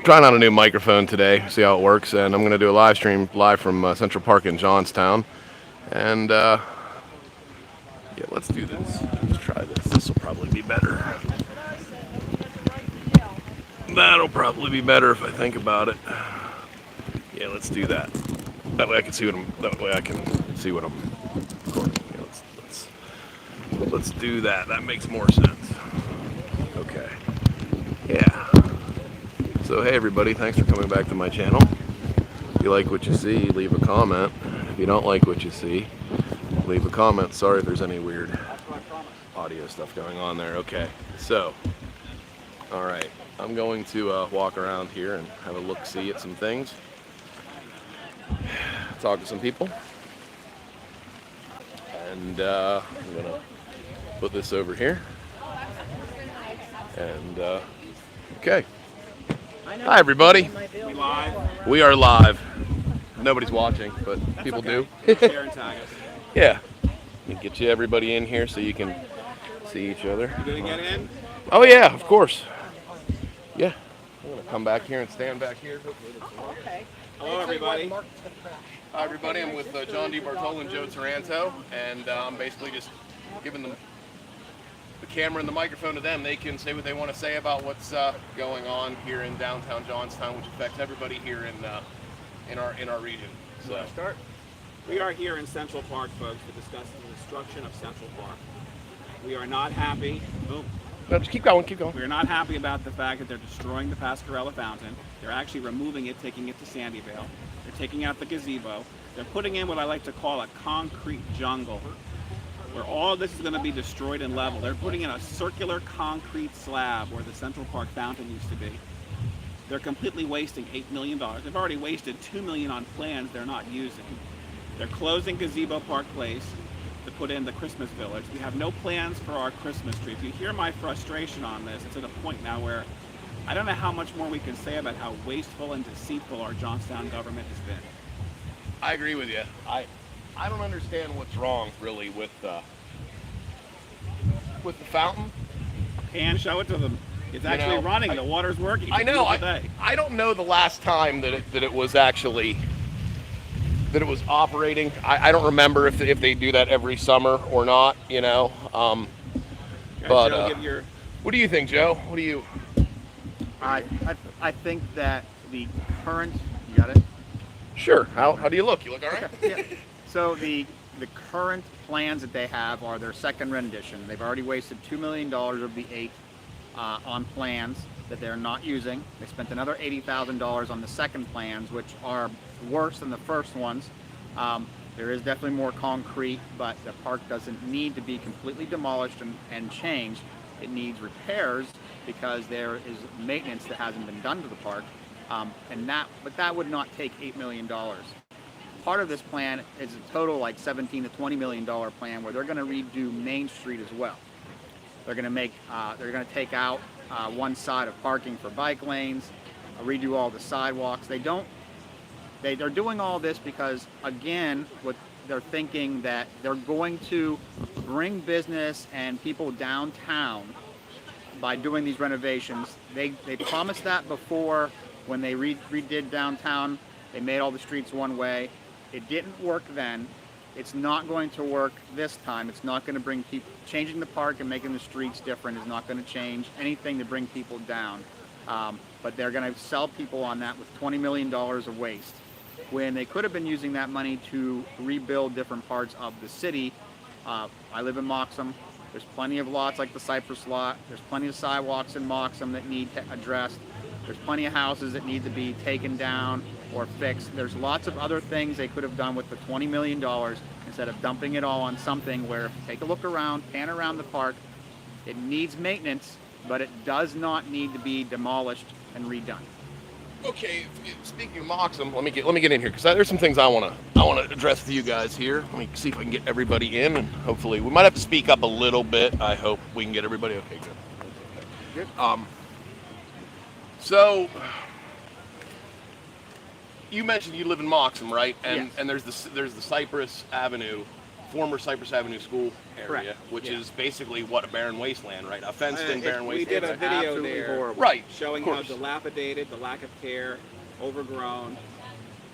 trying out a new microphone today, see how it works, and I'm going to do a live stream live from Central Park in Johnstown. And yeah, let's do this. Let's try this. This will probably be better. That'll probably be better if I think about it. Yeah, let's do that. That way I can see what I'm. That way I can see what I'm recording. Yeah, let's do that. That makes more sense. Okay. Yeah. So hey everybody, thanks for coming back to my channel. If you like what you see, leave a comment. If you don't like what you see, leave a comment. Sorry if there's any weird audio stuff going on there. Okay. So, all right. I'm going to walk around here and have a look-see at some things. Talk to some people. And I'm going to put this over here. And, okay. Hi, everybody. We live? We are live. Nobody's watching, but That's people okay. do. Share and tag us. Yeah. Get you everybody in here so you can see each other. You gonna get in? Oh, yeah, of course. Yeah. I'm going to come back here and stand back here. Okay. Hello, everybody. Hi, everybody. I'm with John D. Bartolo and Joe Taranto, and I'm basically just giving them the camera and the microphone to them. They can say what they want to say about what's going on here in downtown Johnstown, which affects everybody here in our region. So Start. We are here in Central Park, folks, to discuss the destruction of Central Park. We are not happy. Boom. no, just keep going, keep going. We are not happy about the fact that they're destroying the Pascarella Fountain. They're actually removing it, taking it to Sandyvale. They're taking out the gazebo. They're putting in what I like to call a concrete jungle, where all this is going to be destroyed and leveled. They're putting in a circular concrete slab where the Central Park Fountain used to be. They're completely wasting $8 million. They've already wasted $2 million on plans they're not using. They're closing Gazebo Park Place to put in the Christmas Village. We have no plans for our Christmas tree. If you hear my frustration on this, it's at a point now where I don't know how much more we can say about how wasteful and deceitful our Johnstown government has been. I agree with you. I don't understand what's wrong really with the fountain. And show it to them. It's actually running. The water's working. I know. I don't know the last time that it was actually operating. I don't remember if they do that every summer or not. Joe, What do you think, Joe? What do you? I think that the current, you got it? Sure. How do you look? You look all right? Okay. Yeah. So the current plans that they have are their second rendition. They've already wasted $2 million of the $8 on plans that they're not using. They spent another $80,000 on the second plans, which are worse than the first ones. There is definitely more concrete, but the park doesn't need to be completely demolished and changed. It needs repairs because there is maintenance that hasn't been done to the park, but that would not take $8 million. Part of this plan is a total like $17 to $20 million plan where they're going to redo Main Street as well. They're going to take out one side of parking for bike lanes, redo all the sidewalks. They're doing all this because, again, what they're thinking that they're going to bring business and people downtown by doing these renovations. They promised that before when they redid downtown. They made all the streets one way. It didn't work then. It's not going to work this time. It's not going to bring people. Changing the park and making the streets different is not going to change anything to bring people down. But they're going to sell people on that with $20 million of waste, when they could have been using that money to rebuild different parts of the city. I live in Moxham. There's plenty of lots like the Cypress lot. There's plenty of sidewalks in Moxham that need addressed. There's plenty of houses that need to be taken down or fixed. There's lots of other things they could have done with the $20 million instead of dumping it all on something where, if you take a look around, pan around the park, it needs maintenance, but it does not need to be demolished and redone. Okay. Speaking of Moxham, let me get in here because there's some things I want to address with you guys here. Let me see if I can get everybody in, and hopefully we might have to speak up a little bit. I hope we can get everybody. Okay, good. Good. So you mentioned you live in Moxham, right? And Yes. and there's the Cypress Avenue former Cypress Avenue School area, Correct. which Yeah. is basically what, a barren wasteland, right? A fenced-in barren We wasteland. did a right? video Absolutely there horrible. Right, showing of how course. dilapidated, the lack of care, overgrown.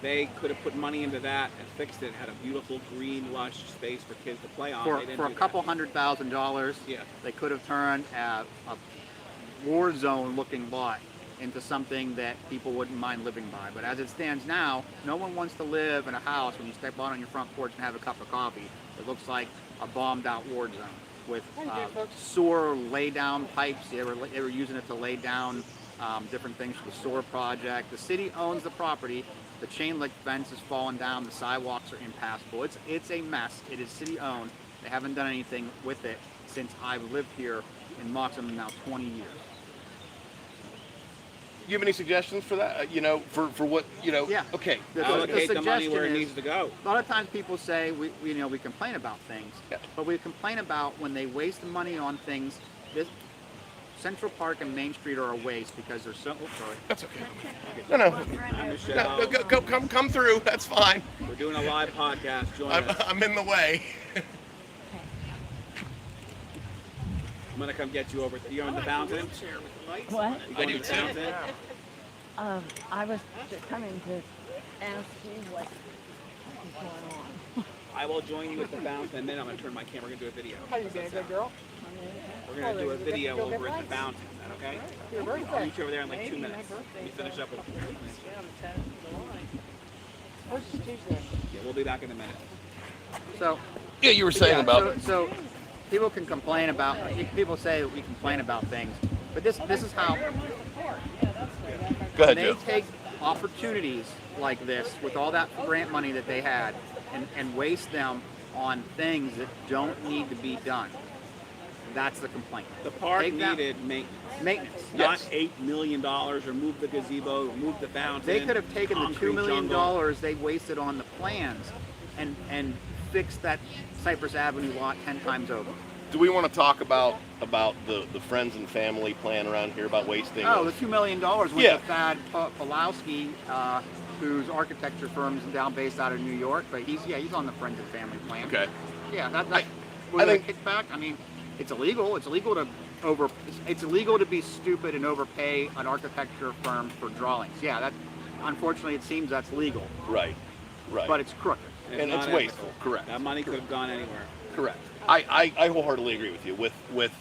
They could have put money into that and fixed it, had a beautiful green lush space for kids to play on. They didn't For a do couple that. $100,000, Yeah. they could have turned a war zone looking lot into something that people wouldn't mind living by. But as it stands now, no one wants to live in a house when you step out on your front porch and have a cup of coffee. It looks like a bombed out war zone with sewer lay down pipes. They were using it to lay down different things for the sewer project. The city owns the property. The chain link fence is falling down. The sidewalks are impassable. It's a mess. It is city owned. They haven't done anything with it since I've lived here in Moxham now 20 years. You have any suggestions for that? You know, for what, you know? Yeah. Okay. Allocate the money suggestion where it is- needs to go. A lot of times people say we complain about things, Yeah. but we complain about when they waste money on things. This Central Park and Main Street are a waste because they're so. Oh, sorry. That's okay. No. Michelle, No, come through. That's fine. we're doing a live podcast. Join us. I'm in the way. I'm gonna come get you over. You on the fountain? What? You going to the fountain? I was coming to ask you what is going on. I will join you at the fountain, and then I'm gonna turn my camera. We're gonna do a video. How you doing, good girl? We're gonna do a video over at the fountain. Is that okay? You're very I'll meet you over there in like 2 minutes. Let me finish up with you. What's Tuesday? Yeah, we'll be back in a minute. So Yeah, you were saying yeah, about. so people can complain about. People say that we complain about things, but this is how Go ahead, they Joe. take opportunities like this with all that grant money that they had and waste them on things that don't need to be done. That's the complaint. The park Take that- needed maintenance. Maintenance. Not Yes. $8 million. Remove the gazebo. Remove the fountain. They could have taken the concrete $2 million jungle. they wasted on the plans and fixed that Cypress Avenue lot 10 times over. Do we want to talk about the friends and family plan around here about wasting? Oh, the $2 million went Yeah. to Thad Pawlowski, whose architecture firm's down based out of New York, but he's on the friends and family plan. Okay. Yeah, that's I was that a think- kickback. I mean, it's illegal. It's illegal to be stupid and overpay an architecture firm for drawings. Yeah, that unfortunately it seems that's legal, Right. but it's crooked. And not it's ethical. wasteful. Correct. That money could have gone anywhere. Correct. I wholeheartedly agree with you. With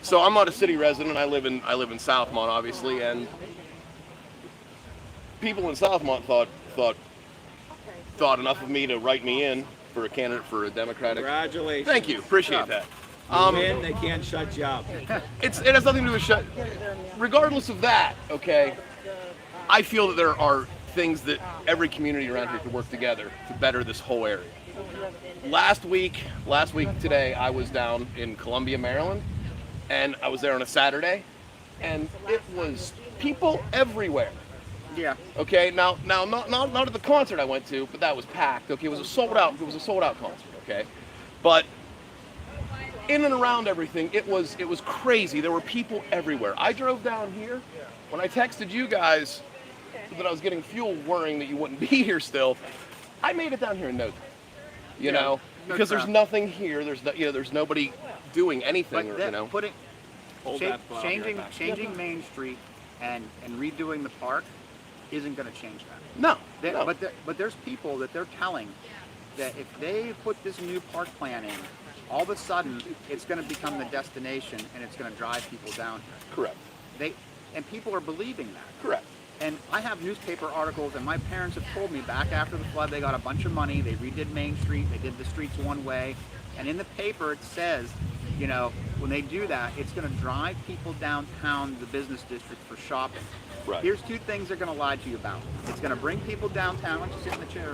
so I'm not a city resident. I live in Southmont, obviously, and people in Southmont thought enough of me to write me in for a candidate for a Democratic. Congratulations. Thank you. Appreciate that. Win, they can't shut you up. It has nothing to do with shut. Regardless of that, okay, I feel that there are things that every community around here could work together to better this whole area. Last week today, I was down in Columbia, Maryland, and I was there on a Saturday, and it was people everywhere. Yeah. Okay, now not at the concert I went to, but that was packed. Okay, it was a sold out concert. Okay, but in and around everything, it was crazy. There were people everywhere. I drove down here. When I texted you guys that I was getting fuel, worrying that you wouldn't be here still, I made it down here in no time. You Yeah, know, no because there's crap. nothing here. There's nobody doing anything. But Or, that, you know, Hold that thought. I'll be right back. changing Main Street and redoing the park isn't going to change that. no. But there's people that they're telling that if they put this new park plan in, all of a sudden it's going to become the destination and it's going to drive people down Correct. here. And people are believing that. Correct. And I have newspaper articles, and my parents have told me back after the flood they got a bunch of money, they redid Main Street, they did the streets one way, and in the paper it says, you know, when they do that, it's going to drive people downtown the business district for shopping. Right. Here's two things they're going to lie to you about. It's going to bring people downtown. Why don't you sit in the chair?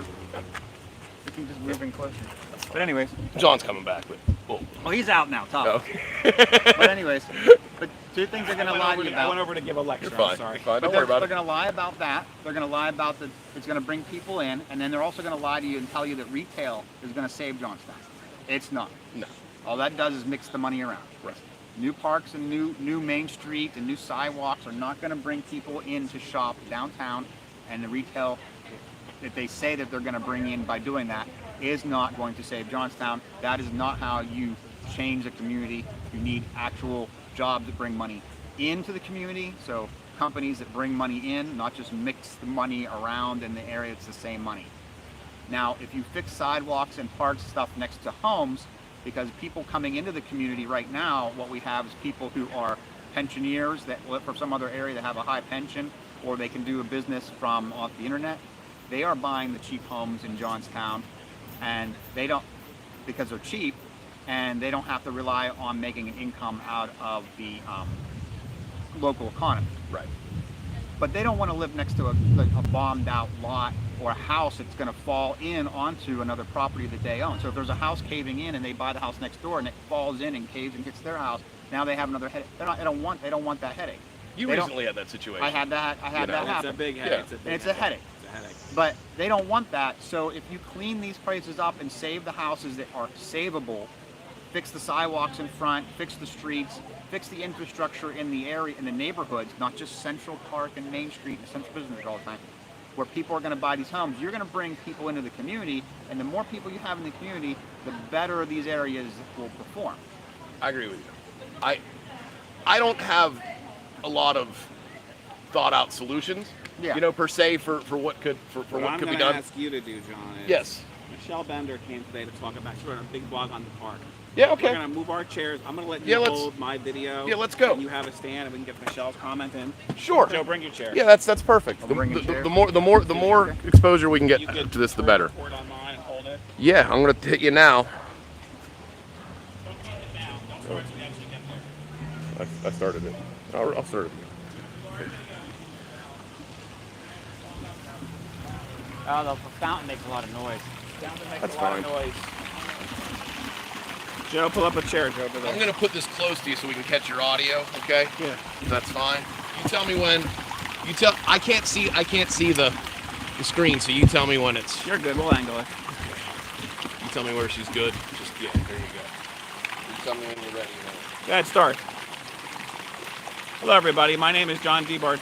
We can just move in closer. But anyways, John's coming back, but well, he's out now, Tom. okay. But anyways, but two things they're going to lie to you I about. went over to give a lecture. You're fine. I'm sorry. You're fine. But Don't worry about they're it. going to lie about that. They're going to lie about that it's going to bring people in, and then they're also going to lie to you and tell you that retail is going to save Johnstown. It's not. No. All that does is mix the money around. Right. New parks and new Main Street and new sidewalks are not going to bring people in to shop downtown, and the retail that they say that they're going to bring in by doing that is not going to save Johnstown. That is not how you change the community. You need actual jobs that bring money into the community. So companies that bring money in, not just mix the money around in the area. It's the same money. Now, if you fix sidewalks and parks stuff next to homes, because people coming into the community right now, what we have is people who are pensioners that live from some other area that have a high pension, or they can do a business from off the internet. They are buying the cheap homes in Johnstown, and they don't, because they're cheap, and they don't have to rely on making an income out of the local economy. Right. But they don't want to live next to a bombed out lot or a house that's going to fall in onto another property that they own. So if there's a house caving in and they buy the house next door and it falls in and caves and hits their house, now they have another headache. They don't want that headache. You recently had that situation. I had that happen. It's a big headache. Yeah. It's a headache. It's a headache. But they don't want that. So if you clean these places up and save the houses that are savable, fix the sidewalks in front, fix the streets, fix the infrastructure in the area, in the neighborhoods, not just Central Park and Main Street and Central Business all the time, where people are going to buy these homes. You're going to bring people into the community, and the more people you have in the community, the better these areas will perform. I agree with you. I don't have a lot of thought out solutions, per se for what could what I'm could be going done. to ask you to do, John, is Yes. Michelle Bender came today to talk about, she wrote a big blog on the park. Yeah, okay. We're going to move our chairs. I'm going to let you hold my video. Yeah, let's go. And you have a stand, and we can get Michelle's comment in. Sure. Joe, bring your chair. Yeah, that's perfect. The more exposure we can get You could to this, the better. record on mine and hold it. Yeah, I'm gonna hit you now. Don't hit it now. Don't start until we actually get there. I started it. I'll start it. Oh, the fountain makes a lot of noise. Fountain makes That's a lot of noise. Joe, pull up a chair, Joe. I'm gonna put this close to you so we can catch your audio. Okay? Yeah. That's fine. You tell me when. I can't see the screen, so you tell me when it's. You're good. We'll angle it. You tell me where she's good. Just there you go. You tell me when you're ready. Go ahead, start. Hello, everybody. My name is John DeBart.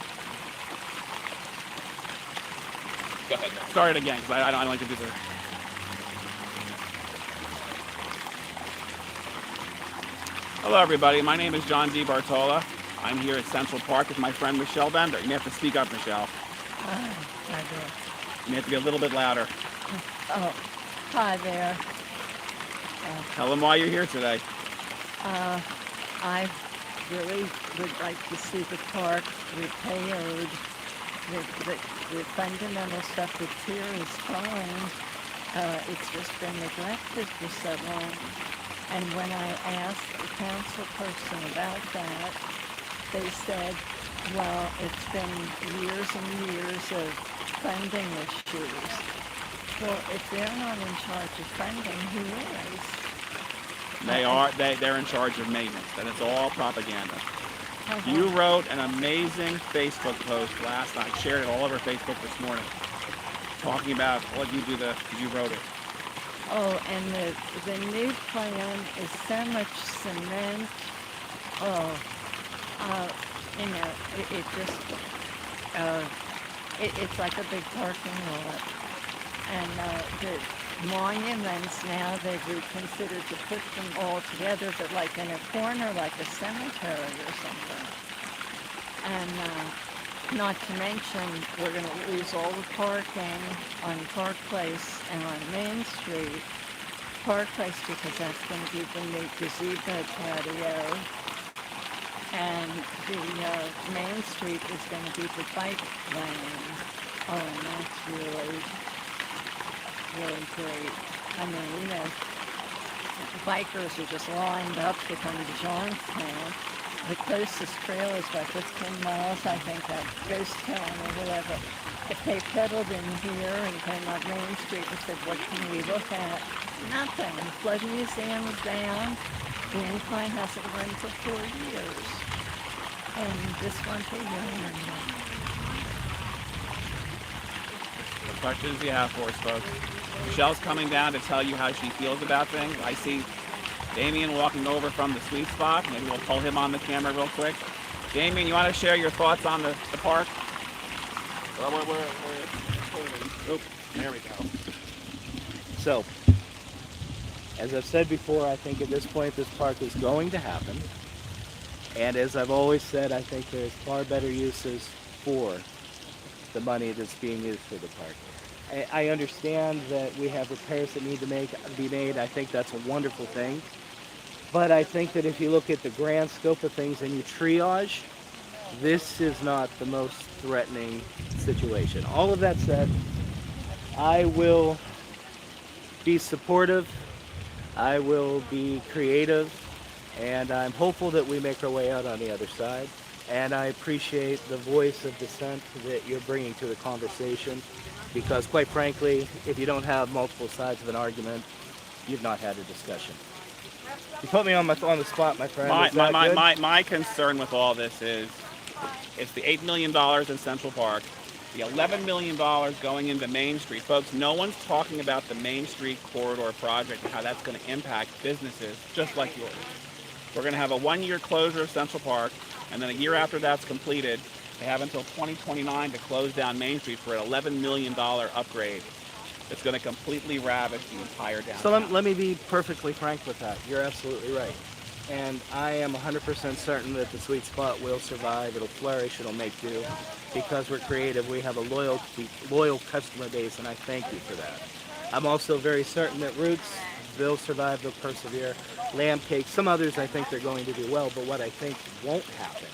Go ahead now. Start it again, because I don't like to do this. Hello, everybody. My name is John DeBartola. I'm here at Central Park with my friend Michelle Bender. You may have to speak up, Michelle. I do. You may have to be a little bit louder. Oh, hi there. Tell them why you're here today. I really would like to see the park repaired. The fundamental stuff that's here is fine. It's just been neglected for so long. And when I asked the council person about that, they said, well, it's been years and years of funding issues. Well, if they're not in charge of funding, who is? They're in charge of maintenance, and it's all propaganda. You wrote an amazing Facebook post last night, shared it all over Facebook this morning, talking about what you do because you wrote it. Oh, and the new plan is so much cement. Oh, it just, it's like a big parking lot. And the monuments now, they've reconsidered to put them all together, but like in a corner, like a cemetery or something. And not to mention, we're going to lose all the parking on Park Place and on Main Street. Park Place, because that's going to be the new gazebo patio. And the Main Street is going to be the bike lane. Oh, and that's really great. I mean, bikers are just lined up to come to Johnstown. The closest trail is about 15 miles, I think, that Ghost Town or whatever. If they pedaled in here and came up Main Street and said, what can we look at? Nothing. The Flood Museum is down. The incline hasn't run for 4 years. And this won't be running. What questions do you have for us, folks? Michelle's coming down to tell you how she feels about things. I see Damien walking over from the sweet spot. Maybe we'll pull him on the camera real quick. Damien, you want to share your thoughts on the park? Well, we're there we go. So, As I've said before, I think at this point this park is going to happen. And as I've always said, I think there's far better uses for the money that's being used for the park. I understand that we have repairs that need to be made. I think that's a wonderful thing. But I think that if you look at the grand scope of things and you triage, this is not the most threatening situation. All of that said, I will be supportive, I will be creative, and I'm hopeful that we make our way out on the other side. And I appreciate the voice of dissent that you're bringing to the conversation, because quite frankly, if you don't have multiple sides of an argument, you've not had a discussion. You put me on the spot, my friend. Is that good? My concern with all this is it's the $8 million in Central Park, the $11 million going into Main Street. Folks, no one's talking about the Main Street corridor project and how that's going to impact businesses just like yours. We're going to have a 1-year closure of Central Park, and then a year after that's completed, they have until 2029 to close down Main Street for an $11 million upgrade. It's going to completely ravage the entire downtown. So let me be perfectly frank with that. You're absolutely right. And I am 100% certain that the sweet spot will survive, it'll flourish, it'll make do. Because we're creative, we have a loyal customer base, and I thank you for that. I'm also very certain that Roots, they'll survive, they'll persevere. Lamb Cake, some others I think they're going to do well, but what I think won't happen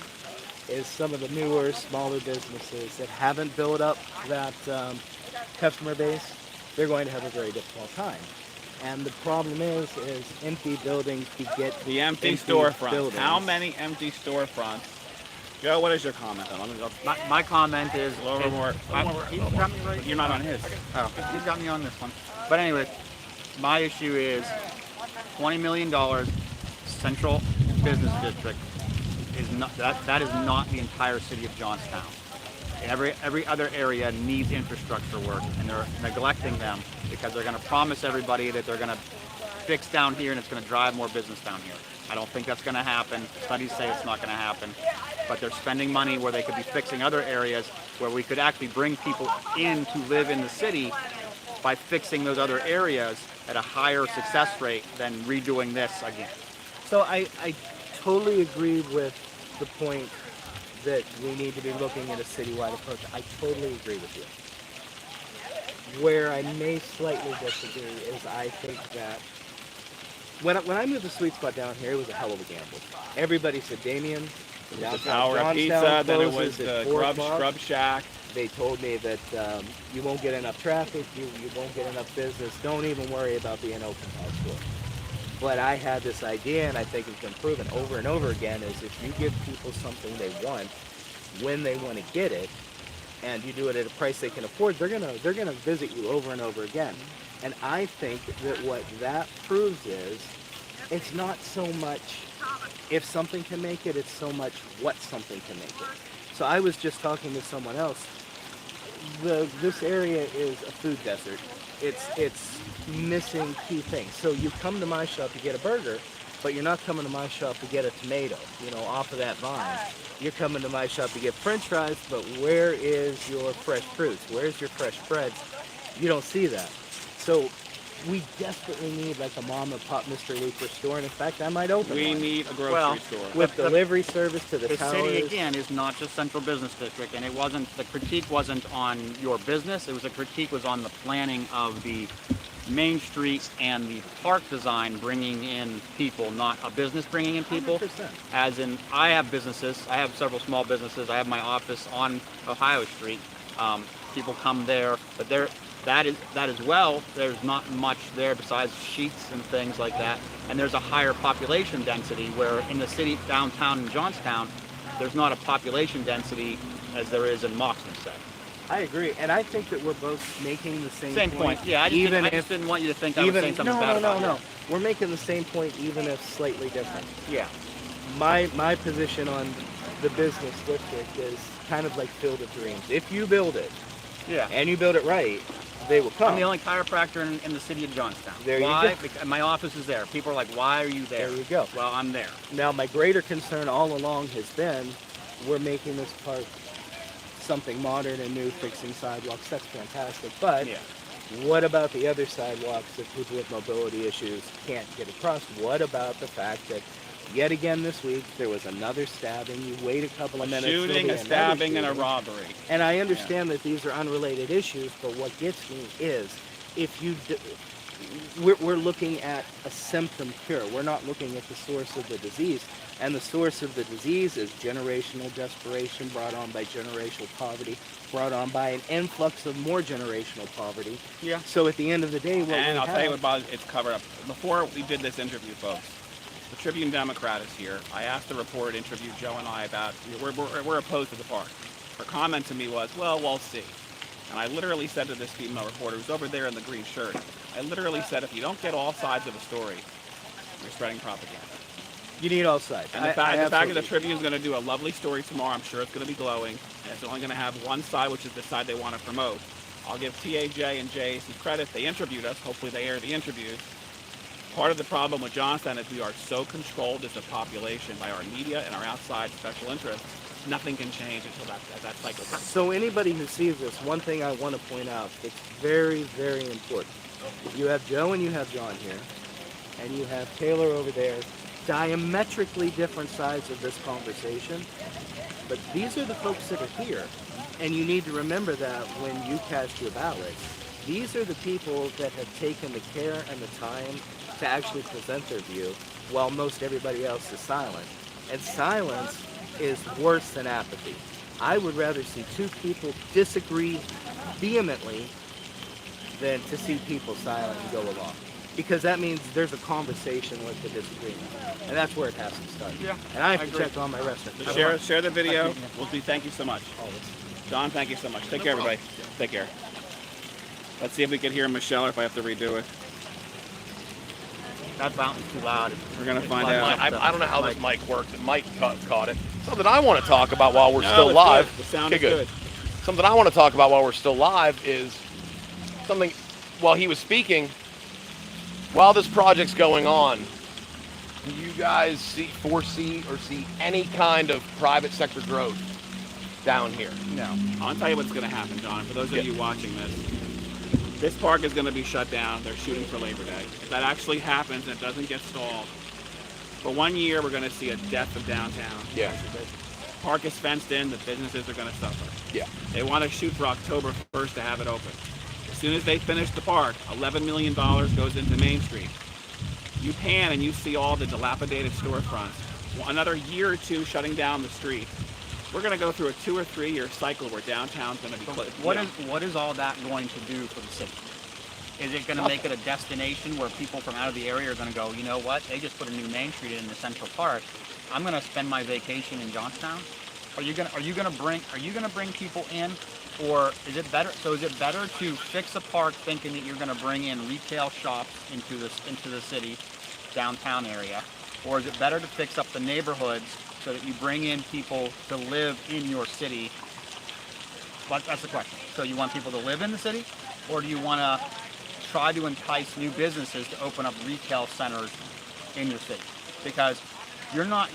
is some of the newer, smaller businesses that haven't built up that customer base, they're going to have a very difficult time. And the problem is empty buildings beget the empty storefronts. Buildings. How many empty storefronts? Joe, what is your comment on it? My comment is... A little more. He's got me right. You're not on his. Oh, he's got me on this one. But anyway, my issue is $20 million central business district is not that is not the entire city of Johnstown. Every other area needs infrastructure work, and they're neglecting them because they're going to promise everybody that they're going to fix down here and it's going to drive more business down here. I don't think that's going to happen. Studies say it's not going to happen, but they're spending money where they could be fixing other areas where we could actually bring people in to live in the city by fixing those other areas at a higher success rate than redoing this again. So I totally agree with the point that we need to be looking at a citywide approach. I totally agree with you. Where I may slightly disagree is I think that when I moved the sweet spot down here, it was a hell of a gamble. Everybody said, Damien, the Tower of Pizza, then it was the Grub Shack. They told me that you won't get enough traffic, you won't get enough business, don't even worry about being open house store. But I had this idea, and I think it's been proven over and over again, is if you give people something they want, when they want to get it, and you do it at a price they can afford, they're gonna visit you over and over again. And I think that what that proves is, it's not so much if something can make it, it's so much what something can make it. So I was just talking to someone else. This area is a food desert. It's missing key things. So you come to my shop to get a burger, but you're not coming to my shop to get a tomato, off of that vine. You're coming to my shop to get French fries, but where is your fresh fruits? Where's your fresh breads? You don't see that. So we desperately need like a mom and pop Mr. Leeper store, and in fact, I might open We one. need a grocery store. With delivery service to the towers. The city, again, is not just central business district, and the critique wasn't on your business, the critique was on the planning of the Main Street and the park design bringing in people, not a business bringing in people. 100%. As in, I have businesses, I have several small businesses, I have my office on Ohio Street. People come there, but that as well, there's not much there besides sheets and things like that. And there's a higher population density where in the city downtown in Johnstown, there's not a population density as there is in Moxonstead. I agree, and I think that we're both making the same point. Yeah, I just didn't want you to think I was saying something bad about it. No. We're making the same point, even if slightly different. Yeah. My position on the business district is kind of like Field of Dreams. If you build it, and you build it right, they will come. I'm the only chiropractor in the city of Johnstown. There why? you go. Because my office is there. People are like, why are you there? There you go. Well, I'm there. Now, my greater concern all along has been, we're making this park something modern and new, fixing sidewalks. That's fantastic. But What about the other sidewalks that people with mobility issues can't get across? What about the fact that yet again this week there was another stabbing? You wait a couple of minutes. Shooting, there'll be a another stabbing, and a shooting. robbery. And I understand that these are unrelated issues, but what gets me is if you we're looking at a symptom cure. We're not looking at the source of the disease. And the source of the disease is generational desperation brought on by generational poverty, brought on by an influx of more generational poverty. Yeah. So at the end of the day, what And we I'll have, tell you what bothers, it's covered up. Before we did this interview, folks, the Tribune Democrat is here. I asked the reporter to interview Joe and I about, we're opposed to the park. Her comment to me was, well, we'll see. And I literally said to this female reporter who's over there in the green shirt, I literally said, if you don't get all sides of a story, you're spreading propaganda. you need all sides. And the fact that the Tribune is going to do a lovely story tomorrow, I'm sure it's going to be glowing. And it's only going to have one side, which is the side they want to promote. I'll give TAJ and Jay some credit. They interviewed us. Hopefully they air the interviews. Part of the problem with Johnstown is we are so controlled as a population by our media and our outside special interests. Nothing can change until that cycle comes. So anybody who sees this, one thing I want to point out, it's very, very important. You have Joe and you have John here, and you have Taylor over there, diametrically different sides of this conversation, but these are the folks that are here. And you need to remember that when you cast your ballot. These are the people that have taken the care and the time to actually present their view, while most everybody else is silent. And silence is worse than apathy. I would rather see two people disagree vehemently than to see people silent and go along. Because that means there's a conversation with the disagreement. And that's where it has to start. Yeah, and I have I to agree. check on my restaurant. So share the video. Thank you so much. John, thank you so much. Take care, everybody. Take care. Let's see if we can hear Michelle or if I have to redo it. That fountain's too loud. We're going to find out. I don't know how this mic works. Mike caught it. Something I want to talk about while we're still it's live. good. The sound Okay, is good. Something I want to talk about while we're still live is something, while he was speaking, while this project's going on, do you guys foresee or see any kind of private sector growth down here? No. I'll tell you what's going to happen, John. For those of you watching this park is going to be shut down. They're shooting for Labor Day. If that actually happens and it doesn't get stalled, for 1 year we're going to see a death of downtown. Yeah. The park is fenced in. The businesses are going to suffer. Yeah. They want to shoot for October 1st to have it open. As soon as they finish the park, $11 million goes into Main Street. You pan and you see all the dilapidated storefronts. Another year or two shutting down the street. We're going to go through a 2 or 3 year cycle where downtown's going to be closed. What is all that going to do for the city? Is it going to make it a destination where people from out of the area are going to go, you know what? They just put a new Main Street in the Central Park. I'm going to spend my vacation in Johnstown. Are you going to bring people in, or is it better? So is it better to fix a park thinking that you're going to bring in retail shops into the city, downtown area, or is it better to fix up the neighborhoods so that you bring in people to live in your city? But that's the question. So you want people to live in the city, or do you want to try to entice new businesses to open up retail centers in your city? Because you're not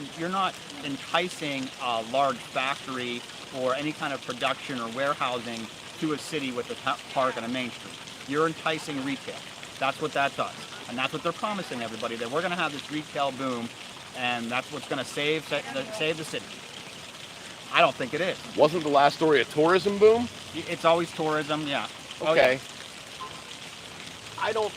enticing a large factory or any kind of production or warehousing to a city with a park and a Main Street. You're enticing retail. That's what that does. And that's what they're promising everybody, that we're going to have this retail boom, and that's what's going to save the city. I don't think it is. Wasn't the last story a tourism boom? It's always tourism, yeah. Okay. Oh, yeah.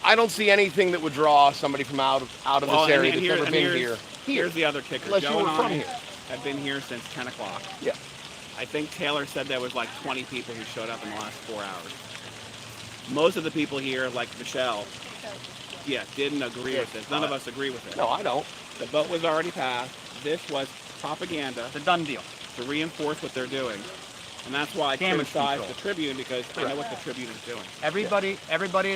I don't see anything that would draw somebody from out of this area that's never been here. Here's the other kicker. Unless Joe you were and from I here. have been here since 10 o'clock. Yeah. I think Taylor said there was like 20 people who showed up in the last 4 hours. Most of the people here, like Michelle, didn't agree with this. None of us agree with it. No, I don't. The vote was already passed. This was propaganda It's a done deal. to reinforce what they're doing. And that's why I Damage criticize control. the Tribune, because I know what the Tribune is doing. Everybody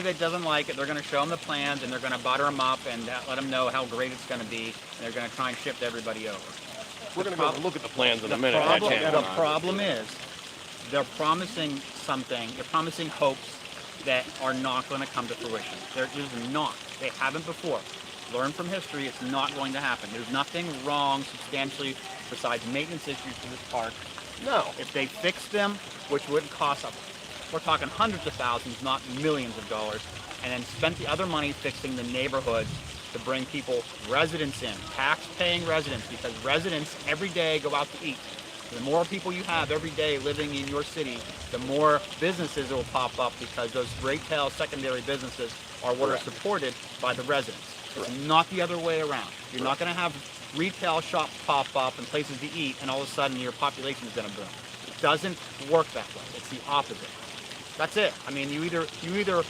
that doesn't like it, they're going to show them the plans, and they're going to butter them up and let them know how great it's going to be, and they're going to try and shift everybody over. We're going to go look at the plans in a minute. The problem is they're promising something. They're promising hopes that are not going to come to fruition. They're just not. They haven't before. Learn from history. It's not going to happen. There's nothing wrong substantially besides maintenance issues to this park. No. If they fixed them, which wouldn't cost a we're talking hundreds of thousands, not millions of dollars, and then spent the other money fixing the neighborhoods to bring people, residents in, tax-paying residents, because residents every day go out to eat. The more people you have every day living in your city, the more businesses will pop up, because those retail secondary businesses are what are supported by the residents. It's not the other way around. You're not going to have retail shops pop up and places to eat, and all of a sudden your population is going to boom. It doesn't work that way. It's the opposite. That's it. I mean, you either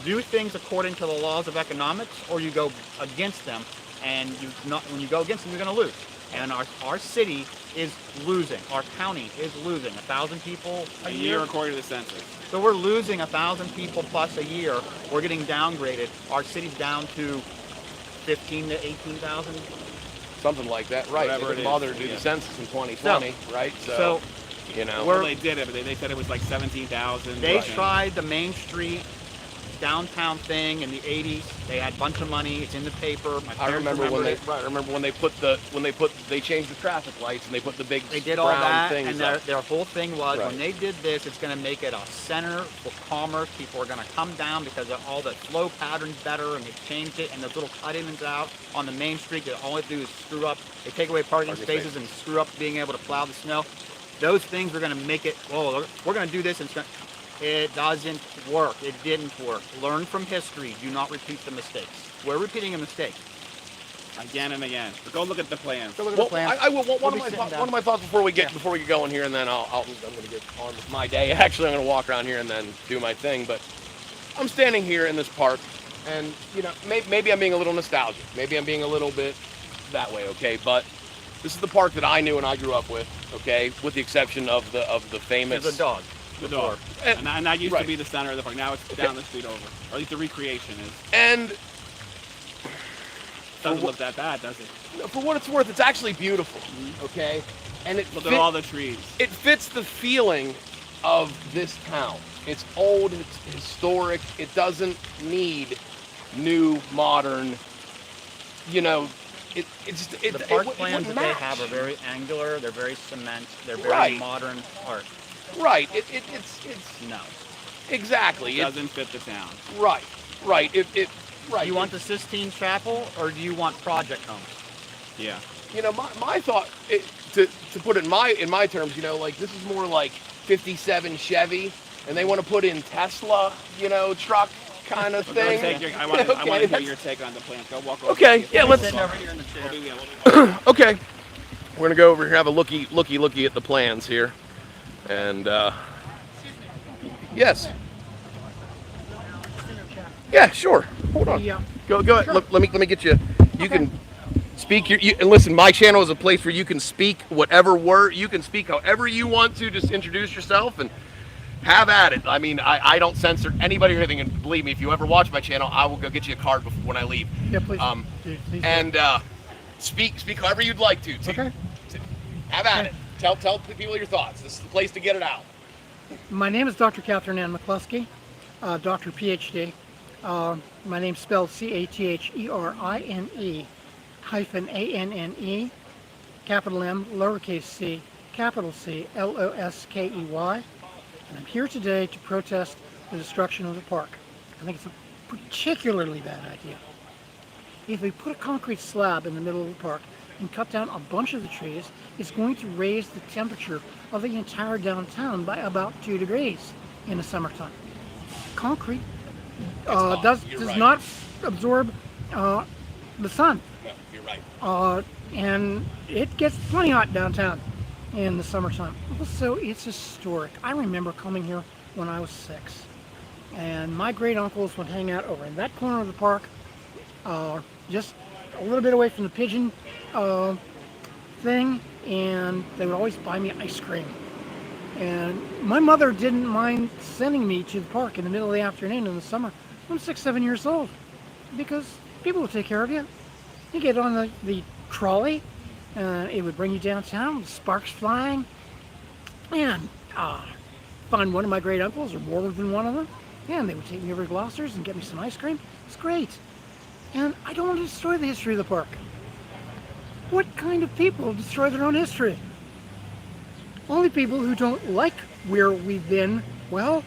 do things according to the laws of economics, or you go against them, and when you go against them, you're going to lose. And our city is losing. Our county is losing 1,000 people A year according to the census. So we're losing 1,000 people plus a year. We're getting downgraded. Our city's down to 15 to 18,000. Something like that, right? Whatever They it didn't is, bother to do yeah. the census in 2020, right? So you know, Well, they did it, but they said it was like 17,000. they Right. tried the Main Street downtown thing in the 80s. They had a bunch of money. It's in the paper. My I parents remember when they it. remember when they changed the traffic lights and they put the big They did all brown that, things and up. their whole thing was, Right. when they did this, it's going to make it a center for commerce. People are going to come down because of all the flow patterns better, and they changed it. And those little cut-ins out on the Main Street, that all they do is screw up. They take away parking spaces and screw up being able to plow the snow. Those things are going to make it. Oh, we're going to do this, and it doesn't work. It didn't work. Learn from history. Do not repeat the mistakes. We're repeating a mistake. Again and again. But go look at the plans. Go look at Well, the plan. I will. One We'll of be my sitting thoughts, down. one of my thoughts before we get going here, and then I'm going to get on with my day. Actually, I'm going to walk around here and then do my thing. But I'm standing here in this park, and you know, maybe I'm being a little nostalgic. Maybe I'm being a little bit that way. Okay, but this is the park that I knew and I grew up with. Okay, with the exception of the famous. There's a dog. The door. And- And that used right. to be the center of the park. Now it's down the street over. Or at least the recreation is. And Doesn't wh- look that bad, does it? for what it's worth, it's actually beautiful. Okay, and it Look at all the trees. it fits the feeling of this town. It's old, it's historic, it doesn't need new, modern, you know, The park plans that they have are very angular, they're very cement, they're very Right. modern art. Right, it's No. exactly, It doesn't fit the town. right, right, right. Do you want the Sistine Chapel, or do you want project homes? Yeah. You know, my thought, to put it in my terms, you know, like this is more like 57 Chevy, and they want to put in Tesla, you know, truck kind of Well, go thing. take I want to Okay, hear that's- your take on the plans. Go walk over. Okay, to the- yeah, let's- Sitting over here in the chair. Okay, we're gonna go over here and have a looky at the plans here, and yes, yeah, sure. Hold on. Yeah. Go ahead. Let me get you. You can speak and listen. My channel is a place where you can speak whatever word you can speak, however you want to. Just introduce yourself and have at it. I mean, I don't censor anybody or anything, and believe me, if you ever watch my channel, I will go get you a card when I leave. Yeah, please. Please do. And speak however you'd like to. Okay. Have at it. Tell people your thoughts. This is the place to get it out. My name is Dr. Catherine Ann McCluskey, Doctor PhD. My name's spelled CATHERINE -ANNE, capital M, lowercase c, capital C, LOSKEY. And I'm here today to protest the destruction of the park. I think it's a particularly bad idea. If we put a concrete slab in the middle of the park and cut down a bunch of the trees, it's going to raise the temperature of the entire downtown by about 2 degrees in the summertime. Concrete hot. does You're right. not absorb the sun, No, you're right. and it gets plenty hot downtown in the summertime. Also, it's historic. I remember coming here when I was 6, and my great uncles would hang out over in that corner of the park, just a little bit away from the pigeon thing, and they would always buy me ice cream. And my mother didn't mind sending me to the park in the middle of the afternoon in the summer. I'm 6, 7 years old, because people will take care of you. You get on the trolley, it would bring you downtown with sparks flying, and find one of my great uncles, or more than one of them, and they would take me over to Gloucester's and get me some ice cream. It's great. And I don't want to destroy the history of the park. What kind of people destroy their own history? Only people who don't like where we've been, well,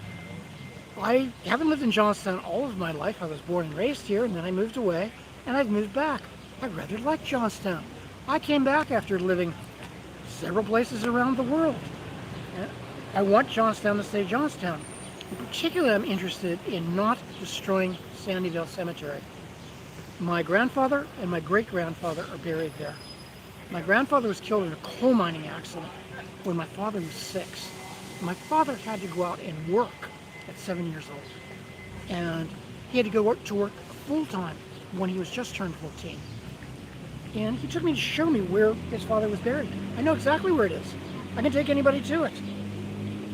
I haven't lived in Johnstown all of my life. I was born and raised here, and then I moved away, and I've moved back. I rather like Johnstown. I came back after living several places around the world. And I want Johnstown to stay Johnstown. In particular, I'm interested in not destroying Sandyville Cemetery. My grandfather and my great-grandfather are buried there. My grandfather was killed in a coal mining accident when my father was 6. My father had to go out and work at 7 years old. And he had to go to work full-time when he was just turned 14. And he took me to show me where his father was buried. I know exactly where it is. I can take anybody to it.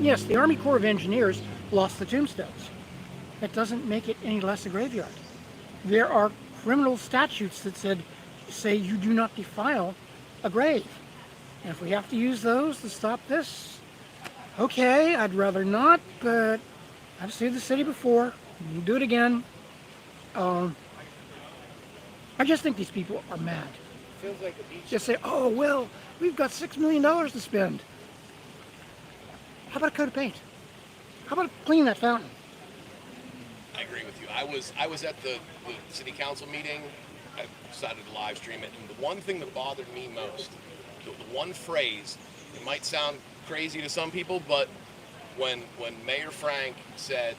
Yes, the Army Corps of Engineers lost the tombstones. That doesn't make it any less a graveyard. There are criminal statutes that say you do not defile a grave. And if we have to use those to stop this, okay, I'd rather not, but I've sued the city before. We'll do it again. I just think these people are mad. Feels like a beach. Just say, oh, well, we've got $6 million to spend. How about a coat of paint? How about clean that fountain? I agree with you. I was at the city council meeting. I decided to live stream it, and the one thing that bothered me most, the one phrase, it might sound crazy to some people, but when Mayor Frank said,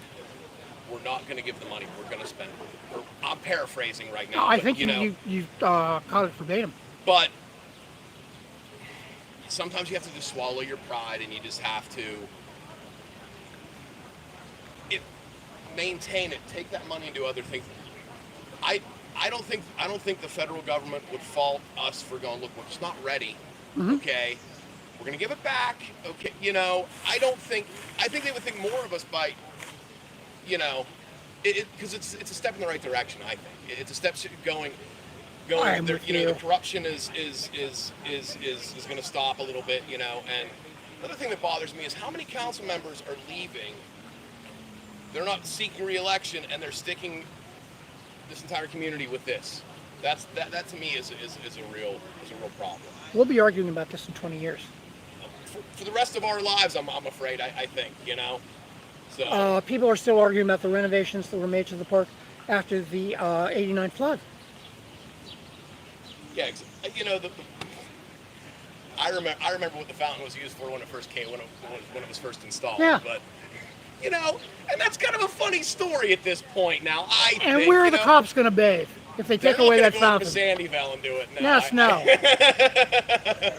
"We're not going to give the money, we're going to spend it," or I'm paraphrasing right now. I but, think you know, you caught it verbatim. but sometimes you have to just swallow your pride, and you just have to maintain it. Take that money and do other things. I don't think the federal government would fault us for going, look, we're just not ready. Okay, we're gonna give it back. Okay, you know, I think they would think more of us by, you know, because it's a step in the right direction. I think it's a step going. There, you know, the corruption is going to stop a little bit. You know, and another thing that bothers me is how many council members are leaving. They're not seeking re-election, and they're sticking this entire community with this. That to me is a real problem. We'll be arguing about this in 20 years. For the rest of our lives, I'm afraid. I think, you know. So People are still arguing about the renovations that were made to the park after the '89 flood. yeah, you know, I remember what the fountain was used for when it first came, when it was first installed. Yeah. But you know, and that's kind of a funny story at this point now. And where are the cops going to bathe if they take away that fountain? They're not going to go up to Sandyville and do it. No, Yes,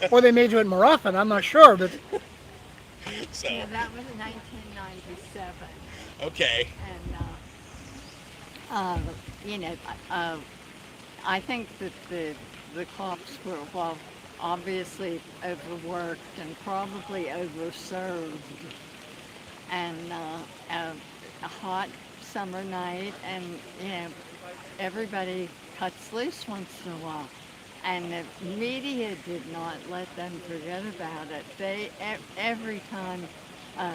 no. Or they may do it more often. I'm not sure, but So Yeah, that was 1997. okay. And, you know, I think that the cops were, well, obviously overworked and probably overserved. And a hot summer night, and, you know, everybody cuts loose once in a while. And the media did not let them forget about it. Every time a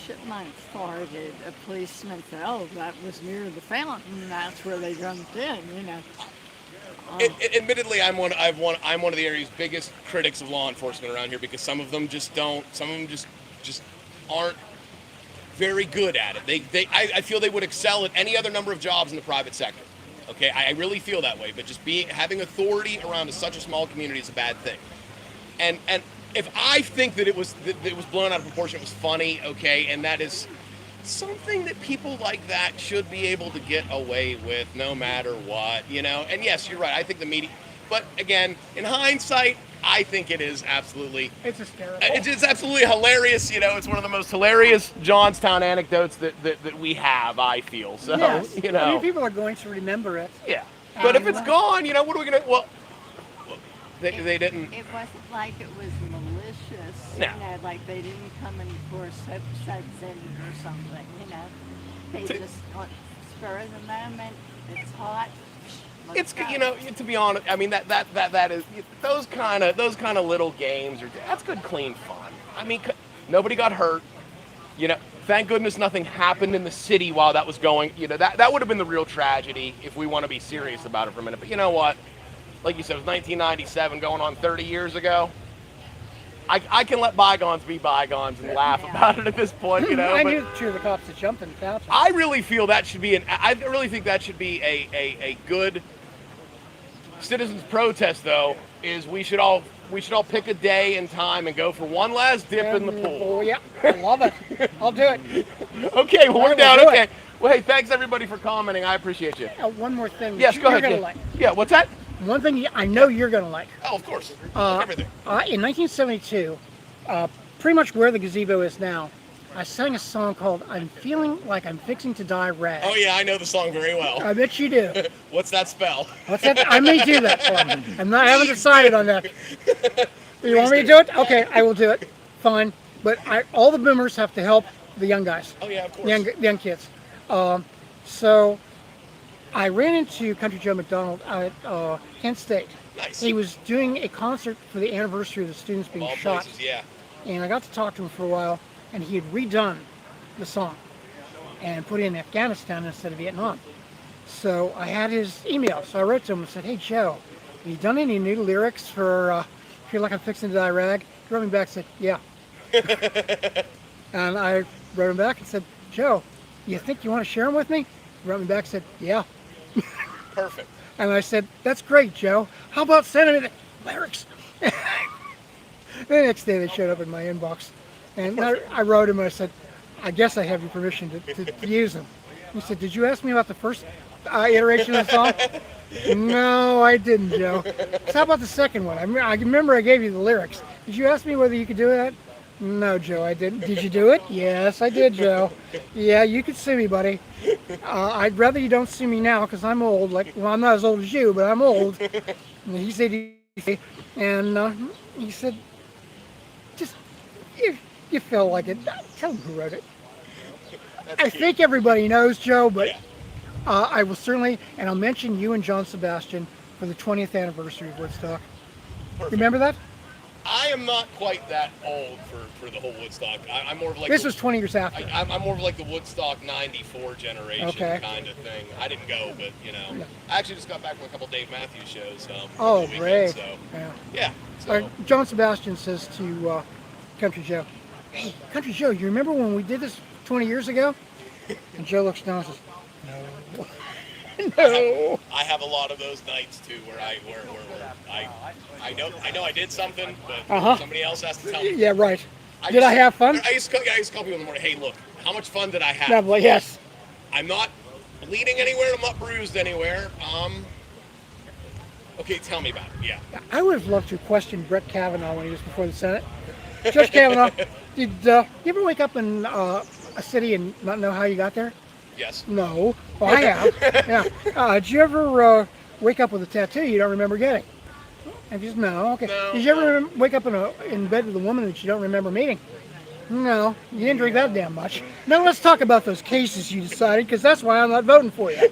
chipmunk farted, a policeman said, "Oh, that was near the fountain. That's where they jumped in." You know. Admittedly, I'm one of the area's biggest critics of law enforcement around here because some of them just aren't very good at it. I feel they would excel at any other number of jobs in the private sector. Okay, I really feel that way. But just having authority around such a small community is a bad thing. And if I think that it was blown out of proportion, it was funny. Okay, and that is something that people like that should be able to get away with no matter what, you know. And yes, you're right. I think the media, but again, in hindsight, I think it is absolutely. it's hysterical. It's absolutely hilarious. You know, it's one of the most hilarious Johnstown anecdotes that we have. I feel so. Yes. You know. I mean, people are going to remember it. Yeah. But if it's gone, you know, what are we gonna? Well, they didn't. It wasn't like it was malicious. No. You know, like they didn't come and pour soap suds in or something. You know, they just on spur of the moment. It's hot. It's, you know, to be honest, I mean that is those kind of little games that's good, clean fun. I mean, nobody got hurt. You know, thank goodness nothing happened in the city while that was going. You know, that would have been the real tragedy if we want to be serious about it for a minute. But you know what? Like you said, it was 1997, going on 30 years ago. I can let bygones be bygones and laugh about it at this point, you know. I but knew two of the cops that jumped in the fountain. I really feel that should be I really think that should be a good citizens protest, though. Is we should all pick a day and time and go for one last dip in the pool. Oh yeah, I love it. I'll do it. Okay, well, we're will down. do Okay. it. Well, hey, thanks everybody for commenting. I appreciate you. One more thing. Yes, go ahead. You're Yeah. gonna like. Yeah, what's that? One thing I know you're gonna like. Oh, of course. Everything. In 1972, pretty much where the gazebo is now, I sang a song called "I'm Feeling Like I'm Fixing to Die Rag." Oh yeah, I know the song very well. I bet you do. What's that spell? What's that? I may do that for you. I haven't decided on that. You want me to do it? Okay, I will do it. Fine. But all the boomers have to help the young guys. Oh yeah, of course. Young kids. So I ran into Country Joe McDonald at Kent State. Nice. He was doing a concert for the anniversary of the students being All shot. places, yeah. And I got to talk to him for a while, and he had redone the song and put it in Afghanistan instead of Vietnam. So I had his email, so I wrote to him and said, "Hey Joe, have you done any new lyrics for Feel Like I'm Fixing to Die Rag?" He wrote me back and said, "Yeah." And I wrote him back and said, "Joe, you think you want to share them with me?" He wrote me back and said, "Yeah." Perfect. And I said, "That's great, Joe. How about sending me the lyrics?" The next day they showed up in my inbox. And I wrote him and I said, "I guess I have your permission to use them." He said, "Did you ask me about the first iteration of the song?" "No, I didn't, Joe." So how about the second one? I remember I gave you the lyrics. "Did you ask me whether you could do that?" "No, Joe, I didn't." "Did you do it?" "Yes, I did, Joe." "Yeah, you could sue me, buddy. I'd rather you don't sue me now because I'm old. Well, I'm not as old as you, but I'm old." And he said, he said, "Just, you feel like it. Tell him who wrote it." I think everybody knows, Joe, but I will certainly, and I'll mention you and John Sebastian for the 20th anniversary of Woodstock. Perfect. Remember that? I am not quite that old for the whole Woodstock. I'm more of like This was 20 years after. I'm more of like the Woodstock ¡94 generation Okay. kind of thing. I didn't go, but you know, I actually just got back from a couple Dave Matthews shows. Oh, over the weekend, great. So Yeah. yeah. So, John Sebastian says to Country Joe, "Hey, Country Joe, you remember when we did this 20 years ago?" And Joe looks down and says, "No." No. I have a lot of those nights too, where I know I did something, but somebody else has to tell me. Yeah, right. Did I have fun? I used to call people in the morning. "Hey, look, how much fun did I have?" No, I'm like, yes. I'm not bleeding anywhere. I'm not bruised anywhere. Okay, tell me about it. Yeah. I would have loved to question Brett Kavanaugh when he was before the Senate. Judge Kavanaugh, did you ever wake up in a city and not know how you got there? Yes. No. Well, I have. Yeah. Did you ever wake up with a tattoo you don't remember getting? And just no. Okay. No. Did you ever wake up in bed with a woman that you don't remember meeting? No. You didn't drink that damn much. Now let's talk about those cases you decided, because that's why I'm not voting for you.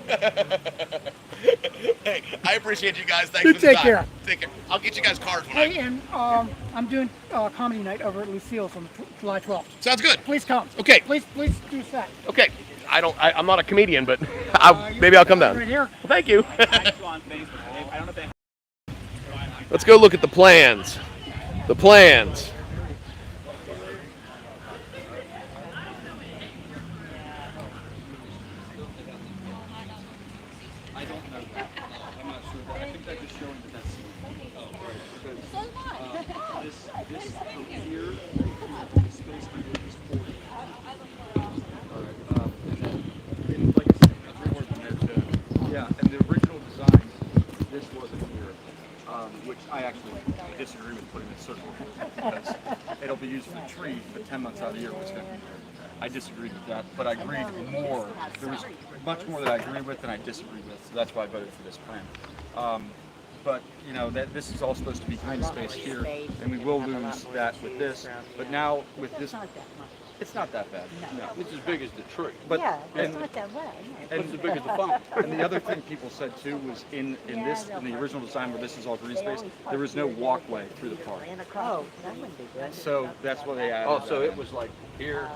Hey, I appreciate you guys. Thanks You for the take time. care. Take care. I'll get you guys cards when Hey, and I'm doing comedy night over at Lucille's on July 12th. Sounds good. Please come. Okay. Please do that. Okay. I'm not a comedian, but maybe I'll come down. Right here. Well, thank you. I go on Facebook. I don't know if they Let's go look at the plans. The plans. I don't know that. I'm not sure, but I think they're just showing that that's this from here, the space between these 40. And like I said, that's working there too. Yeah, and the original design, this wasn't here, which I actually disagree with putting a circle here because it'll be used for trees, but 10 months out of the year it's going to be here. I disagreed with that, but I agreed more. There was much more that I agreed with than I disagreed with, so that's why I voted for this plan. But you know that this is all supposed to be green space here, and we will lose that with this. But now with this, it's not that bad. No. It's as big as the tree. But Yeah, it's and, not that way. and It's as big as the phone. And the other thing people said too was in the original design where this is all green space, there was no walkway through the park. Oh, that would be good. So that's what they added. Oh, so that it in. was like here,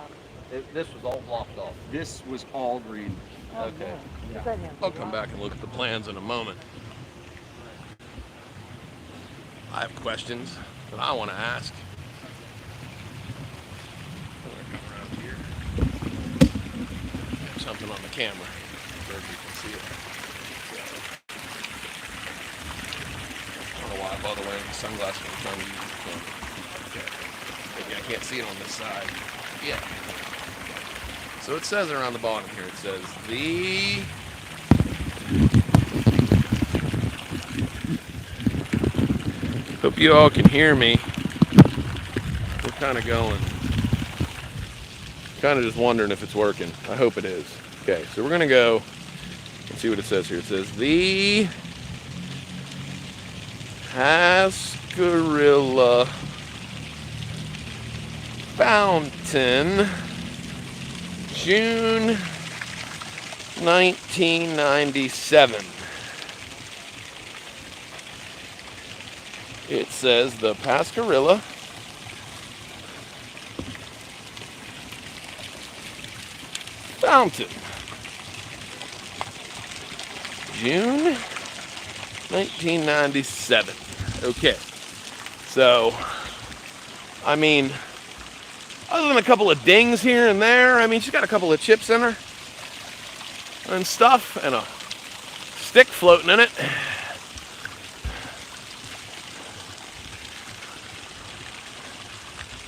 this was all blocked off. This was all green. Okay. I'll come back and look at the plans in a moment. I have questions that I want to ask. something on the camera. So you can see it. I don't know why I bother wearing the sunglasses when I'm trying to use the phone. Okay. Maybe I can't see it on this side. Yeah. So it says around the bottom here, it says the hope you all can hear me. We're kind of going. Kind of just wondering if it's working. I hope it is. Okay, so we're going to go and see what it says here. It says the Pascarilla Fountain, June 1997. It says the Pascarilla Fountain, June 1997. Okay, so I mean, other than a couple of dings here and there, I mean, she's got a couple of chips in her and stuff, and a stick floating in it.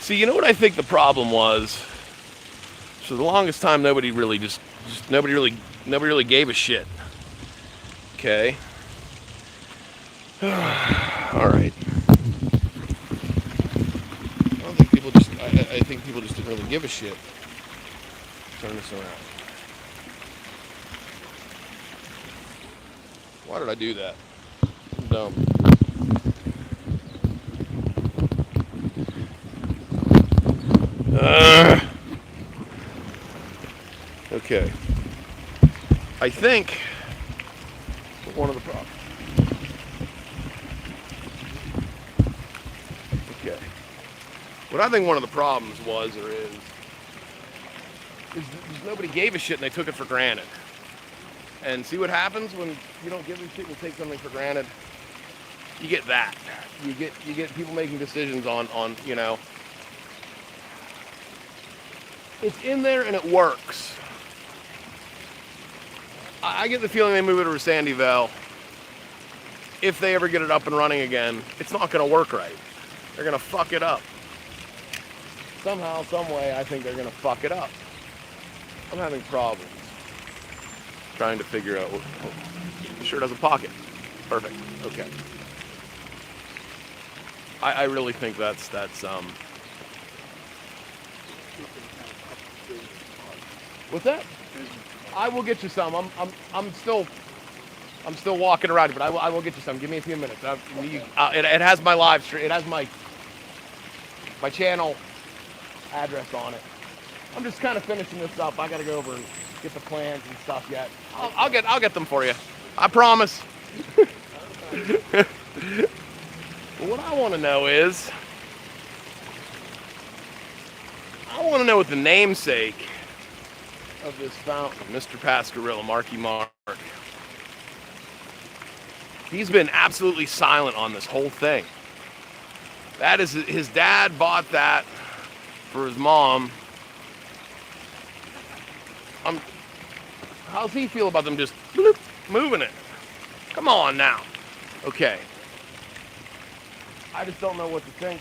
See, you know what I think the problem was? For the longest time, nobody really gave a shit. Okay. All right. I think people just didn't really give a shit. Turn this around. Why did I do that? I'm dumb. Okay. I think one of the problems. Okay. What I think one of the problems was or is nobody gave a shit and they took it for granted. And see what happens when you don't give a shit and you take something for granted? You get that. You get people making decisions on you know. It's in there and it works. I get the feeling they move it to Sandyville. If they ever get it up and running again, it's not going to work right. They're going to fuck it up. Somehow, some way, I think they're going to fuck it up. I'm having problems trying to figure out what the shirt has a pocket. Perfect. Okay. I really think that's What's that? I will get you some. I'm still walking around, but I will get you some. Give me a few minutes. It has my live stream. It has my channel address on it. I'm just kind of finishing this up. I got to go over and get the plans and stuff yet. I'll get them for you. I promise. But what I want to know is, I want to know what the namesake of this fountain, Mr. Pascarilla, Marky Mark. He's been absolutely silent on this whole thing. That is, his dad bought that for his mom. How's he feel about them just bloop, moving it? Come on now. Okay. I just don't know what to think.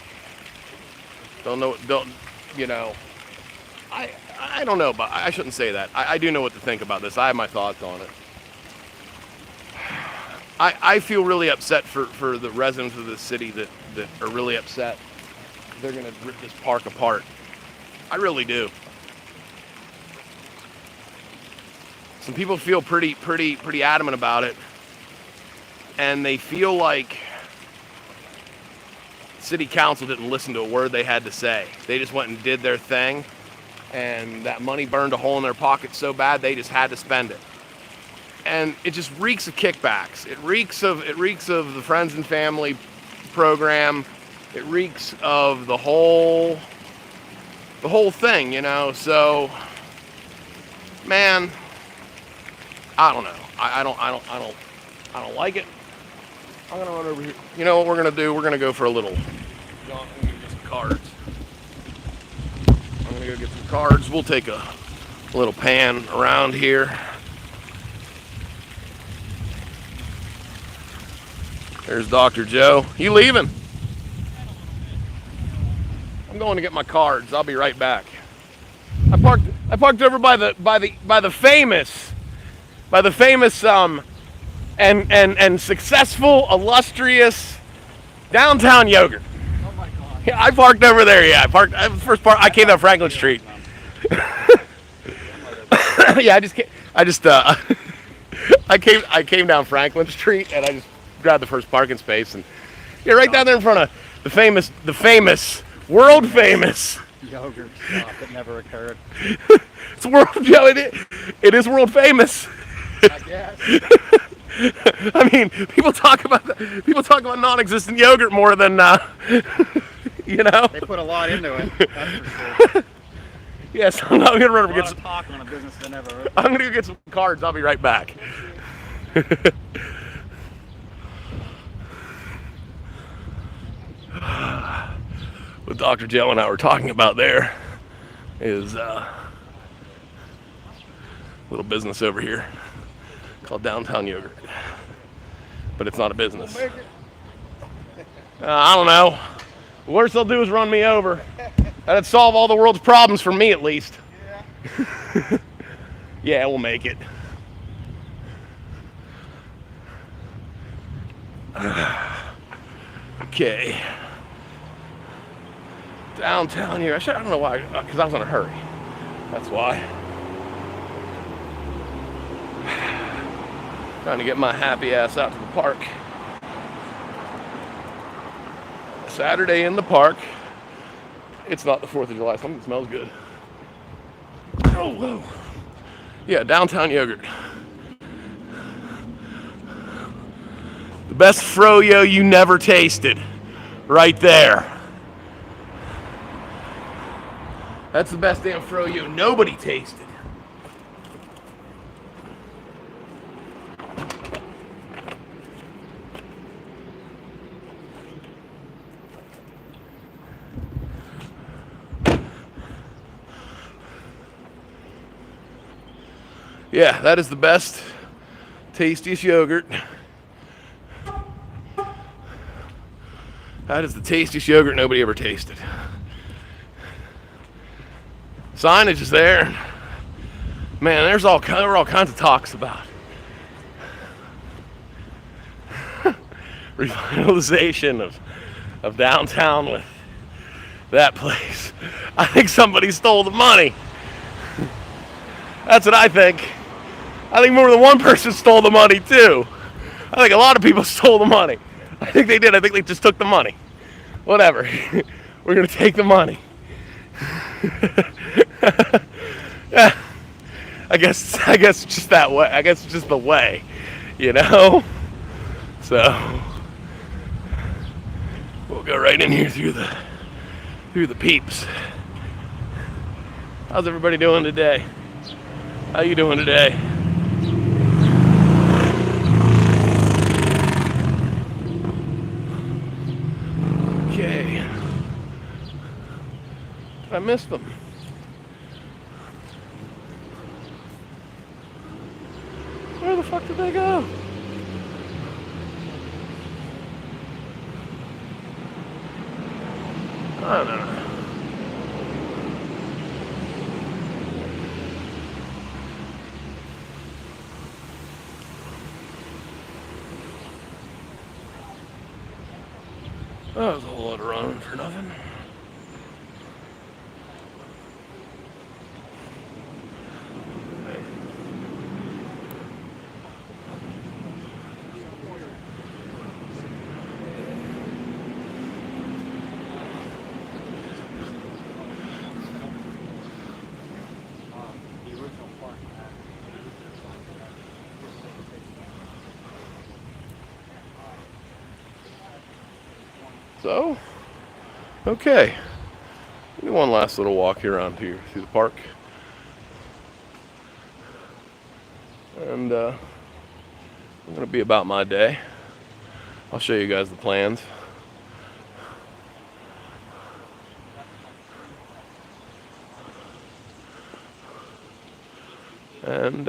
You know. I don't know, but I shouldn't say that. I do know what to think about this. I have my thoughts on it. I feel really upset for the residents of the city that are really upset. They're going to rip this park apart. I really do. Some people feel pretty adamant about it. And they feel like city council didn't listen to a word they had to say. They just went and did their thing. And that money burned a hole in their pocket so bad they just had to spend it. And it just reeks of kickbacks. It reeks of the friends and family program. It reeks of the whole thing, you know. So, man, I don't know. I don't like it. I'm gonna run over here. You know what we're gonna do? We're gonna go for a little. John, I'm gonna get some cards. I'm gonna go get some cards. We'll take a A little pan around here. There's Dr. Joe. You leaving? I'm going to get my cards. I'll be right back. I parked over by the famous and successful, illustrious Downtown Yogurt. Oh my God. Yeah, I parked over there. Yeah, I came down Franklin Street. Yeah, I came down Franklin Street and I just grabbed the first parking space and yeah, right down there in front of the famous, world famous. Yogurt shop that never occurred. It's world, Joe. It is world famous. I guess. I mean, people talk about non-existent yogurt more than you know. They put a lot into it. That's for sure. Yes, I'm not gonna run over A and lot get of some. talk on a business that never occurred. I'm gonna go get some cards. I'll be right back. What Dr. Joe and I were talking about there is a little business over here called Downtown Yogurt, but it's not a business. I don't know. The worst they'll do is run me over. That'd solve all the world's problems for me, at least. Yeah. Yeah, we'll make it. Okay. Downtown here. I don't know why, because I was in a hurry. That's why. Trying to get my happy ass out to the park. Saturday in the park. It's not the 4th of July. Something smells good. Oh, whoa. Yeah, Downtown Yogurt. The best froyo you never tasted. Right there. That's the best damn froyo nobody tasted. Yeah, that is the best, tastiest yogurt. That is the tastiest yogurt nobody ever tasted. Signage is there. Man, there were all kinds of talks about revitalization of downtown with that place. I think somebody stole the money. That's what I think. I think more than one person stole the money too. I think a lot of people stole the money. I think they did. I think they just took the money. Whatever. We're gonna take the money. Yeah. I guess it's just that way. I guess it's just the way, you know. So we'll go right in here through the peeps. How's everybody doing today? How you doing today? Okay. I missed them. Where the fuck did they go? I don't know. That was a whole lot of running for nothing. So, okay, do one last little walk here around here through the park, and I'm gonna be about my day. I'll show you guys the plans. And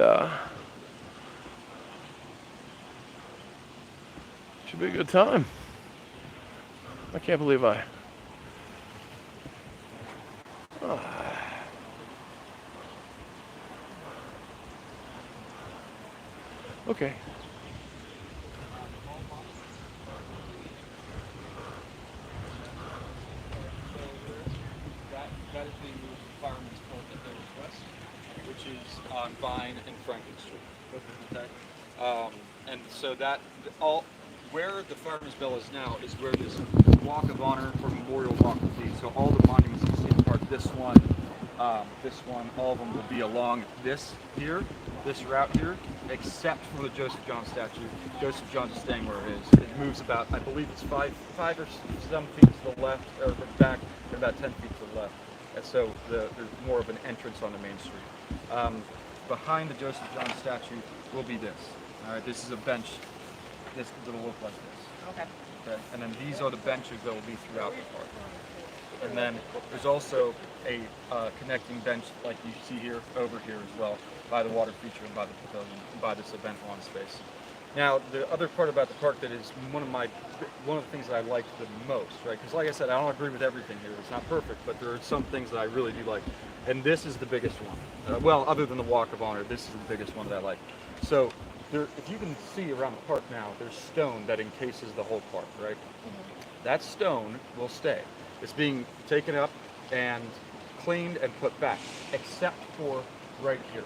should be a good time. I can't believe okay. That is being moved to Fireman's Court at their request, which is on Vine and Franklin Street. Okay. And so that all where the Fireman's Bell is now is where this Walk of Honor or Memorial Walk will be. So all the monuments you see in the park, this one, all of them will be along this route here, except for the Joseph John statue. Joseph John's is staying where it is. It moves about, I believe it's 5 or 7 feet to the left, or the back, and about 10 feet to the left. And so there's more of an entrance on the main street. Behind the Joseph John statue will be this. All right, this is a bench. This will look like this. Okay. Okay. And then these are the benches that will be throughout the park. And then there's also a connecting bench like you see here, over here as well, by the water feature and by the pavilion, and by this event lawn space. Now, the other part about the park that is one of the things that I like the most, right? Because like I said, I don't agree with everything here. It's not perfect, but there are some things that I really do like. And this is the biggest one. Well, other than the Walk of Honor, this is the biggest one that I like. So, if you can see around the park now, there's stone that encases the whole park, right? That stone will stay. It's being taken up and cleaned and put back, except for right here.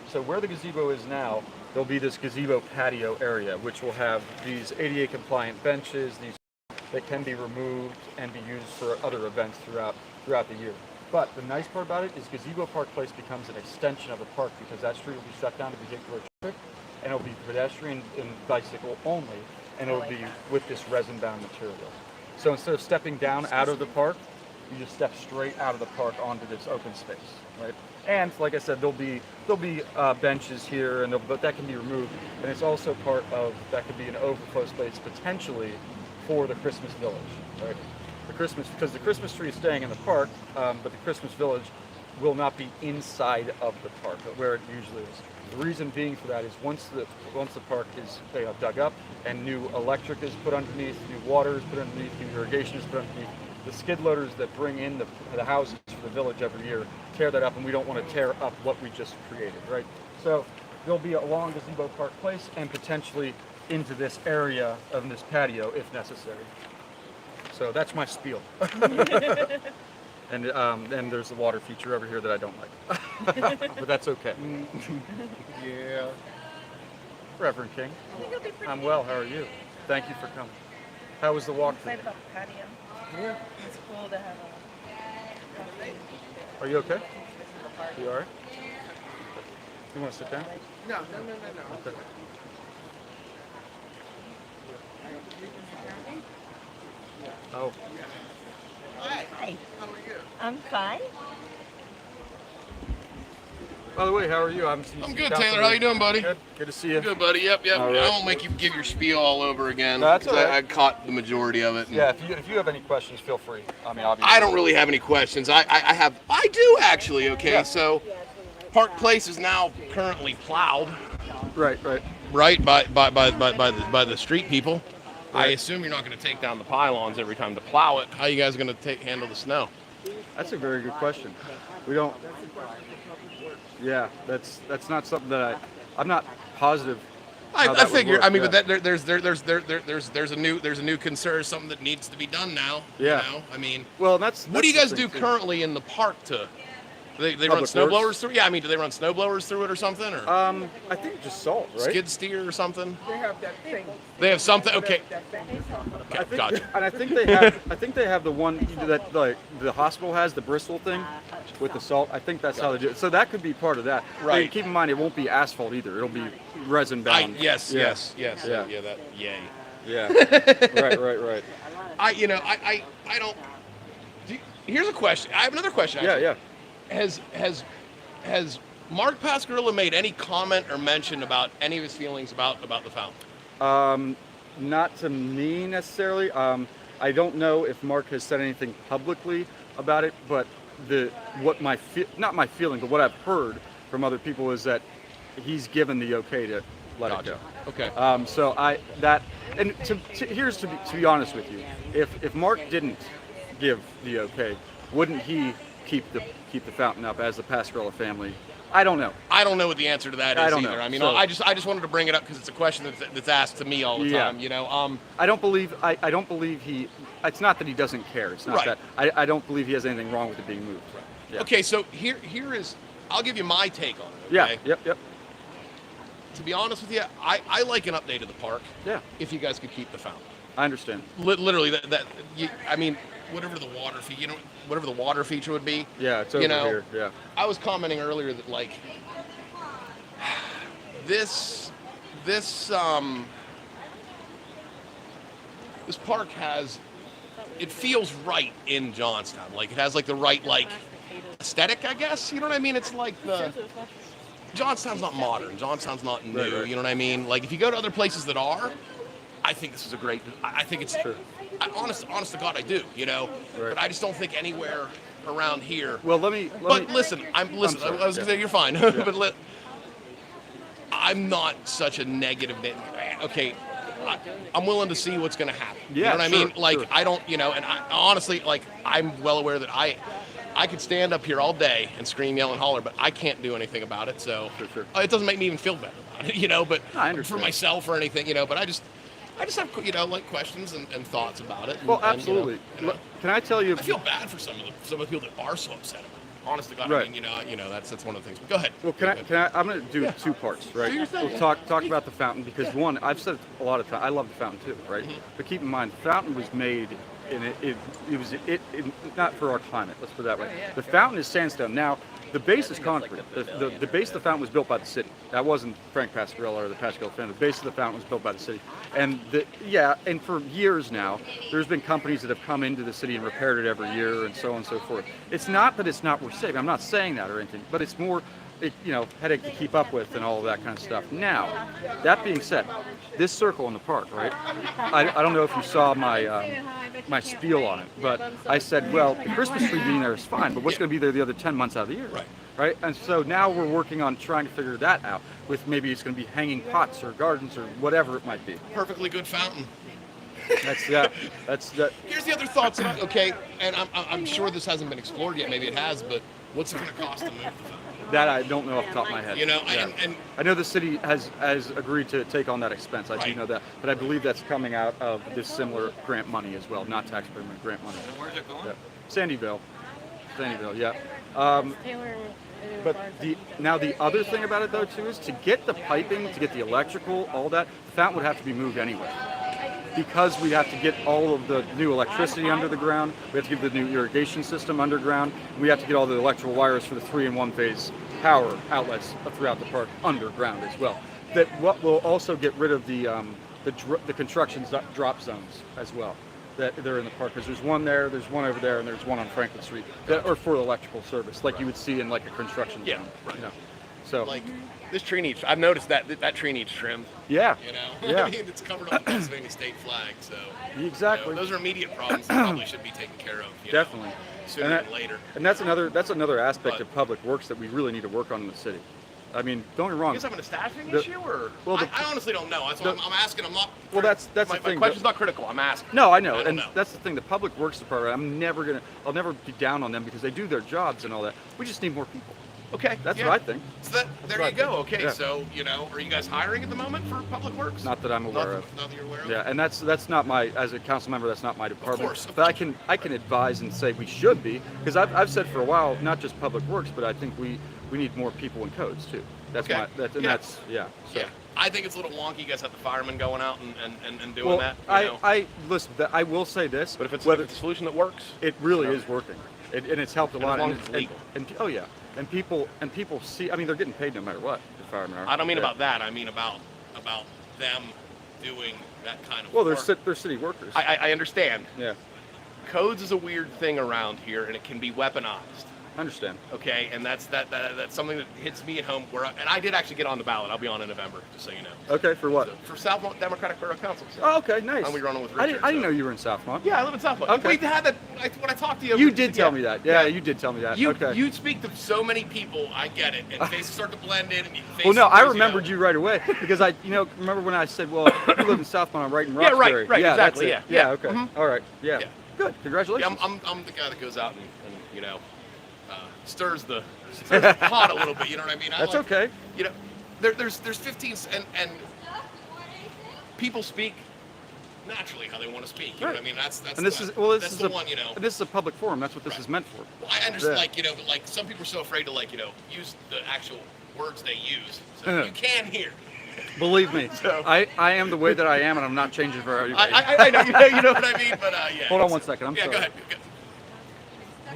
So where the gazebo is now, there'll be this gazebo patio area, which will have these ADA compliant benches, these that can be removed and be used for other events throughout the year. But the nice part about it is Gazebo Park Place becomes an extension of the park because that street will be shut down to vehicular traffic, and it'll be pedestrian and bicycle only, and it'll be with this resin-bound material. So instead of stepping down out of the park, you just step straight out of the park onto this open space, right? And like I said, there'll be benches here, but that can be removed, and it's also part of that could be an overflow space potentially for the Christmas Village, right? Because the Christmas tree is staying in the park, but the Christmas Village will not be inside of the park, but where it usually is. The reason being for that is once the park is dug up and new electric is put underneath, new water is put underneath, new irrigation is put underneath, the skid loaders that bring in the houses for the village every year tear that up, and we don't want to tear up what we just created, right? So there'll be along Gazebo Park Place and potentially into this area of this patio if necessary. So that's my spiel. And there's the water feature over here that I don't like. But that's okay. Yeah. Reverend King. I'm well, how are you? Thank you for coming. How was the walk today? Excited about the patio. Yeah. It's cool to have Are you okay? You all right? You want to sit down? No. Okay. Oh. Hi. Hi, How are you? I'm fine. By the way, how are you? I haven't seen you I'm since good, Council Taylor. How you meeting. doing, buddy? Good to see you. Good, buddy. Yep. All right. I won't make you give your spiel all over again. No, that's 'cause all right. I caught the majority of it. Yeah, if you have any questions, feel free. I mean, obviously. I don't really have any questions. I do actually. Okay, Yeah. so Park Place is now currently plowed, Right. right, by the street people. I Right. assume you're not going to take down the pylons every time to plow it. How are you guys going to handle the snow? That's a very good question. We don't. Yeah, that's not something that I'm not positive. how I that would figure. work, I mean, yeah. but there's a new concern, something that needs to be done now. Yeah. You know? I mean, Well, that's what do you the guys do thing, too. currently in the park to? They run Public snow works? blowers through? Yeah, I mean, do they run snow blowers through it or something, or I think just salt, right? skid steer or something? They have that thing. They have something. Okay, That thing. I think, gotcha. And I think they have the one that like the hospital has, the Bristol thing with the salt. I think that's how they do it. So that could be part of that. Right. But keep in mind, it won't be asphalt either. It'll be resin bound. Yes. Yeah. Yeah. That. Yay. Yeah. Right. I don't. Here's a question. I have another question. Yeah. Has Mark Pascarilla made any comment or mention about any of his feelings about the fountain? Not to me necessarily. I don't know if Mark has said anything publicly about it, but not my feeling, but what I've heard from other people is that he's given the okay to let it Gotcha. go. Okay. So here's to be honest with you, if Mark didn't give the okay, wouldn't he keep the fountain up as the Pascarella family? I don't know. I don't know what the answer to that is I don't either. know. I mean, So- I just wanted to bring it up because it's a question that's asked to me all the Yeah. time. You know, I don't believe he. It's not that he doesn't care. It's not Right. that. I don't believe he has anything wrong with it being moved. Yeah. Okay, so here is, I'll give you my take on it. Yeah. Okay? Yep. To be honest with you, I like an update of the park. Yeah. If you guys could keep the fountain. I understand. Literally, I mean, whatever the water whatever the water feature would be. Yeah, it's over here. Yeah. I was commenting earlier that like this park it feels right in Johnstown. Like it has like the right like aesthetic, I guess. You know what I mean? It's like Johnstown's not modern. Johnstown's not new. Right. You know what I mean? Like if you go to other places that are, I think this is a great. I think it's Sure. honest to God, I do. You know, Right. but I just don't think anywhere around here. Well, let me. But listen, listen. sorry, I was gonna yeah. say you're fine, but I'm not such a negative. Okay, I'm willing to see what's gonna happen. Yeah, you know what I mean? sure, Like sure. I don't, and I honestly, like I'm well aware that I could stand up here all day and scream, yell, and holler, but I can't do anything about it. So Sure. it doesn't make me even feel better about it, But I for understand. myself or anything, But I just have like questions and thoughts about it. Well, and, absolutely. and Can I tell you? I feel bad for some of the people that are so upset about it. Honest to God, Right. I mean, that's one of the things. But go ahead. Well, can I? I'm going to do two parts, right? Do your thing. We'll talk about the fountain because one, I've said a lot of times, I love the fountain too, right? Mm-hmm. But keep in mind, the fountain was made, and it was not for our climate. Let's put it that way. The fountain is sandstone. Now, the base is concrete. The base of the fountain was built by the city. That wasn't Frank Pascarella or the Pascarella family. The base of the fountain was built by the city. And and for years now, there's been companies that have come into the city and repaired it every year and so on and so forth. It's not that it's not worth saving. I'm not saying that or anything, but it's more, headache to keep up with and all of that kind of stuff. Now, that being said, this circle in the park, right? I don't know if you saw my spiel on it, but I said, well, the Christmas tree being there is fine, but what's going to be there the other 10 months out of the year? Right? And so now we're working on trying to figure that out with maybe it's going to be hanging pots or gardens or whatever it might be. Perfectly good fountain. That's that. Here's the other thoughts. Okay, and I'm sure this hasn't been explored yet. Maybe it has, but what's it going to cost to move the fountain? That I don't know off the top of my head. Yeah. And I know the city has agreed to take on that expense. I do know that, but I believe that's coming out of this similar grant money as well, not taxpayer money, grant money. where's it going? Yeah. Sandyville, yeah. But the other thing about it though too is to get the piping, to get the electrical, all that, the fountain would have to be moved anyway. Because we have to get all of the new electricity under the ground, we have to get the new irrigation system underground, and we have to get all the electrical wires for the 3 and 1 phase power outlets throughout the park underground as well. That what will also get rid of the construction drop zones as well. That they're in the park, because there's one there, there's one over there, and there's one on Franklin Street that are for electrical service, like you would see in like a construction zone. Right. So Like this tree needs. I've noticed that tree needs trimmed. yeah, I mean, it's covered on the Pennsylvania state flag, so exactly. those are immediate problems that probably should be taken care of. Definitely. Sooner than later. And that's another aspect But- of public works that we really need to work on in the city. I mean, don't get me You wrong. guys having a staffing The- issue, or well, I honestly don't know. That's why I'm asking. I'm not. Well, that's my, the my thing. question's not critical. I'm asking. No, I know, I don't and know. that's the thing. The public works department, I'll never be down on them because they do their jobs and all that. We just need more people. Okay. That's yeah. what I think. So there what you I go. think. Okay. Yeah. So are you guys hiring at the moment for public works? Not that I'm aware of. Not that you're aware of. Yeah, and that's not my, as a council member, that's not my department. course. But I can advise and say we should be, because I've said for a while, not just public works, but I think we need more people in codes too. That's Okay. So. Yeah. I think it's a little wonky. You guys have the firemen going out and doing Well, that. I listen. I will say this, But if it's whether a solution that works, it really is working, and it's helped a And lot. as long as it's legal. Oh yeah, and people see. I mean, they're getting paid no matter what. The firemen are. I don't mean Yeah. about that. I mean about them doing that kind of Well, work. they're city workers. I understand. Yeah. Codes is a weird thing around here, and it can be weaponized. understand. Okay, and that's something that hits me at home. And I did actually get on the ballot. I'll be on in November, just so you know. Okay, for what? So, for Southmont Democratic Borough Council. So. Oh, okay, nice. I'm running with I Richard. didn't know you were in Southmont. Yeah, I live in Southmont. Okay. We had that when I talked to you. You did tell me that. Yeah, you did tell me that. You Okay. you speak to so many people. I get it. And faces start to blend in. And Well, no, I faces, remembered you right away because remember when I said, well, you live in Southmont, I'm right in Yeah, Roxbury. right, yeah, exactly, that's it. yeah. Okay. Mhm. All right. Yeah. Yeah. Good. Congratulations. Yeah, I'm the guy that goes out and stirs the pot a little bit. You know what I mean? That's okay. You know, there's 15 and people speak naturally how they want to speak. You know what I mean? That's And this the, is well, this that's is the a, one. You know. This is a public forum. That's what this is meant for. Well, I understand. Yeah. But like some people are so afraid to use the actual words they use. So you can hear. Believe me, So- I am the way that I am, and I'm not changing for everybody. I know you know what I mean, but yeah. Hold on one second. I'm Yeah, sorry. go ahead.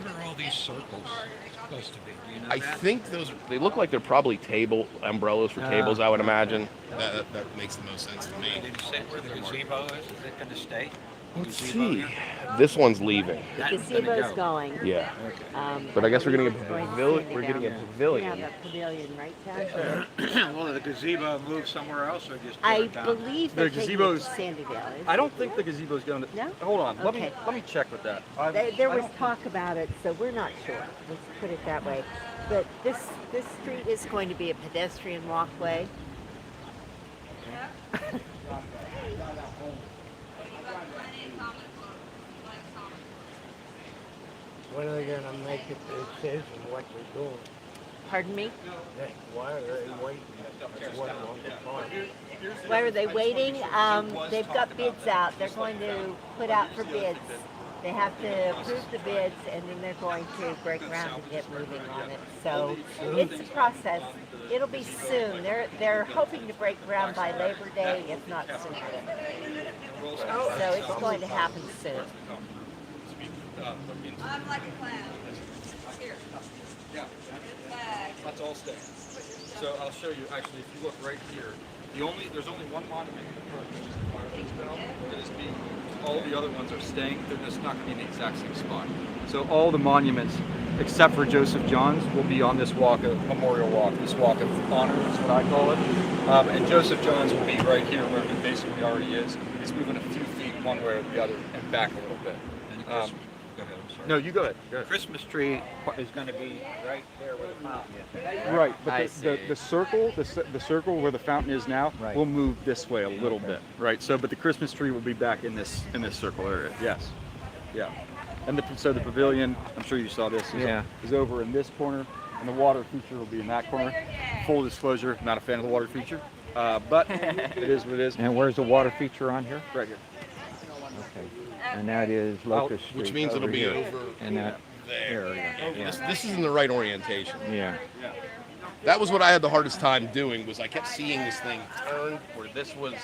What are all these circles supposed to be? Do you know I that? think they look like they're probably table umbrellas for tables. I would imagine. That makes the most sense to me. Did you say where the gazebo is? Is it going to stay? Let's Gazebo see. here? This one's leaving. That's The gonna gazebo's go. going. Yeah. Um, But I guess we're getting a it's going to pavilion. Sandy We're getting a Valley. pavilion. Yeah, the pavilion, right, Ted? Will the gazebo move somewhere else or just I tear it down? believe they're The taking it gazebo's- to Sandy Valley. I don't think the gazebo's going to. No? Hold on. Okay. Let me check with that. There was talk about it, so we're not sure. Let's put it that way. But this street is going to be a pedestrian walkway. When are they gonna make a decision what they're doing? Pardon me? Why are they waiting? That's what I want to find. Why are they waiting? They've got bids out. They're going to put out for bids. They have to approve the bids, and then they're going to break ground and get moving on it. So it's a process. It'll be soon. They're hoping to break ground by Labor Day, if not sooner. So it's going to happen soon. I'm like a clown. Here. Yeah, that's all staying. So I'll show you. Actually, if you look right here, there's only one monument in the front, which is the fireman's bell. That is being. All the other ones are staying. They're just not going to be in the exact same spot. So all the monuments, except for Joseph Johns, will be on this walk of memorial walk. This walk of honor is what I call it. And Joseph Johns will be right here, where he basically already is. He's moving a few feet one way or the other and back a little bit. And go ahead, I'm sorry. No, you go ahead. The Christmas tree is going to be right there where the fountain is. Right, but I the circle, the circle where the fountain is now, Right. will move this way a little bit, right? So, but the Christmas tree will be back in this circle area. Yes, yeah. And so the pavilion, I'm sure you saw this, is over in this corner, and the water feature will be in that corner. Full disclosure, not a fan of the water feature, but it is what it is. And where's the water feature on here? Right here. Okay. And that is Locust Street. Which means it'll be here. over in that there. area. Yeah. This is in the right orientation. Yeah. That was what I had the hardest time doing. Was I kept seeing this thing turn where this was.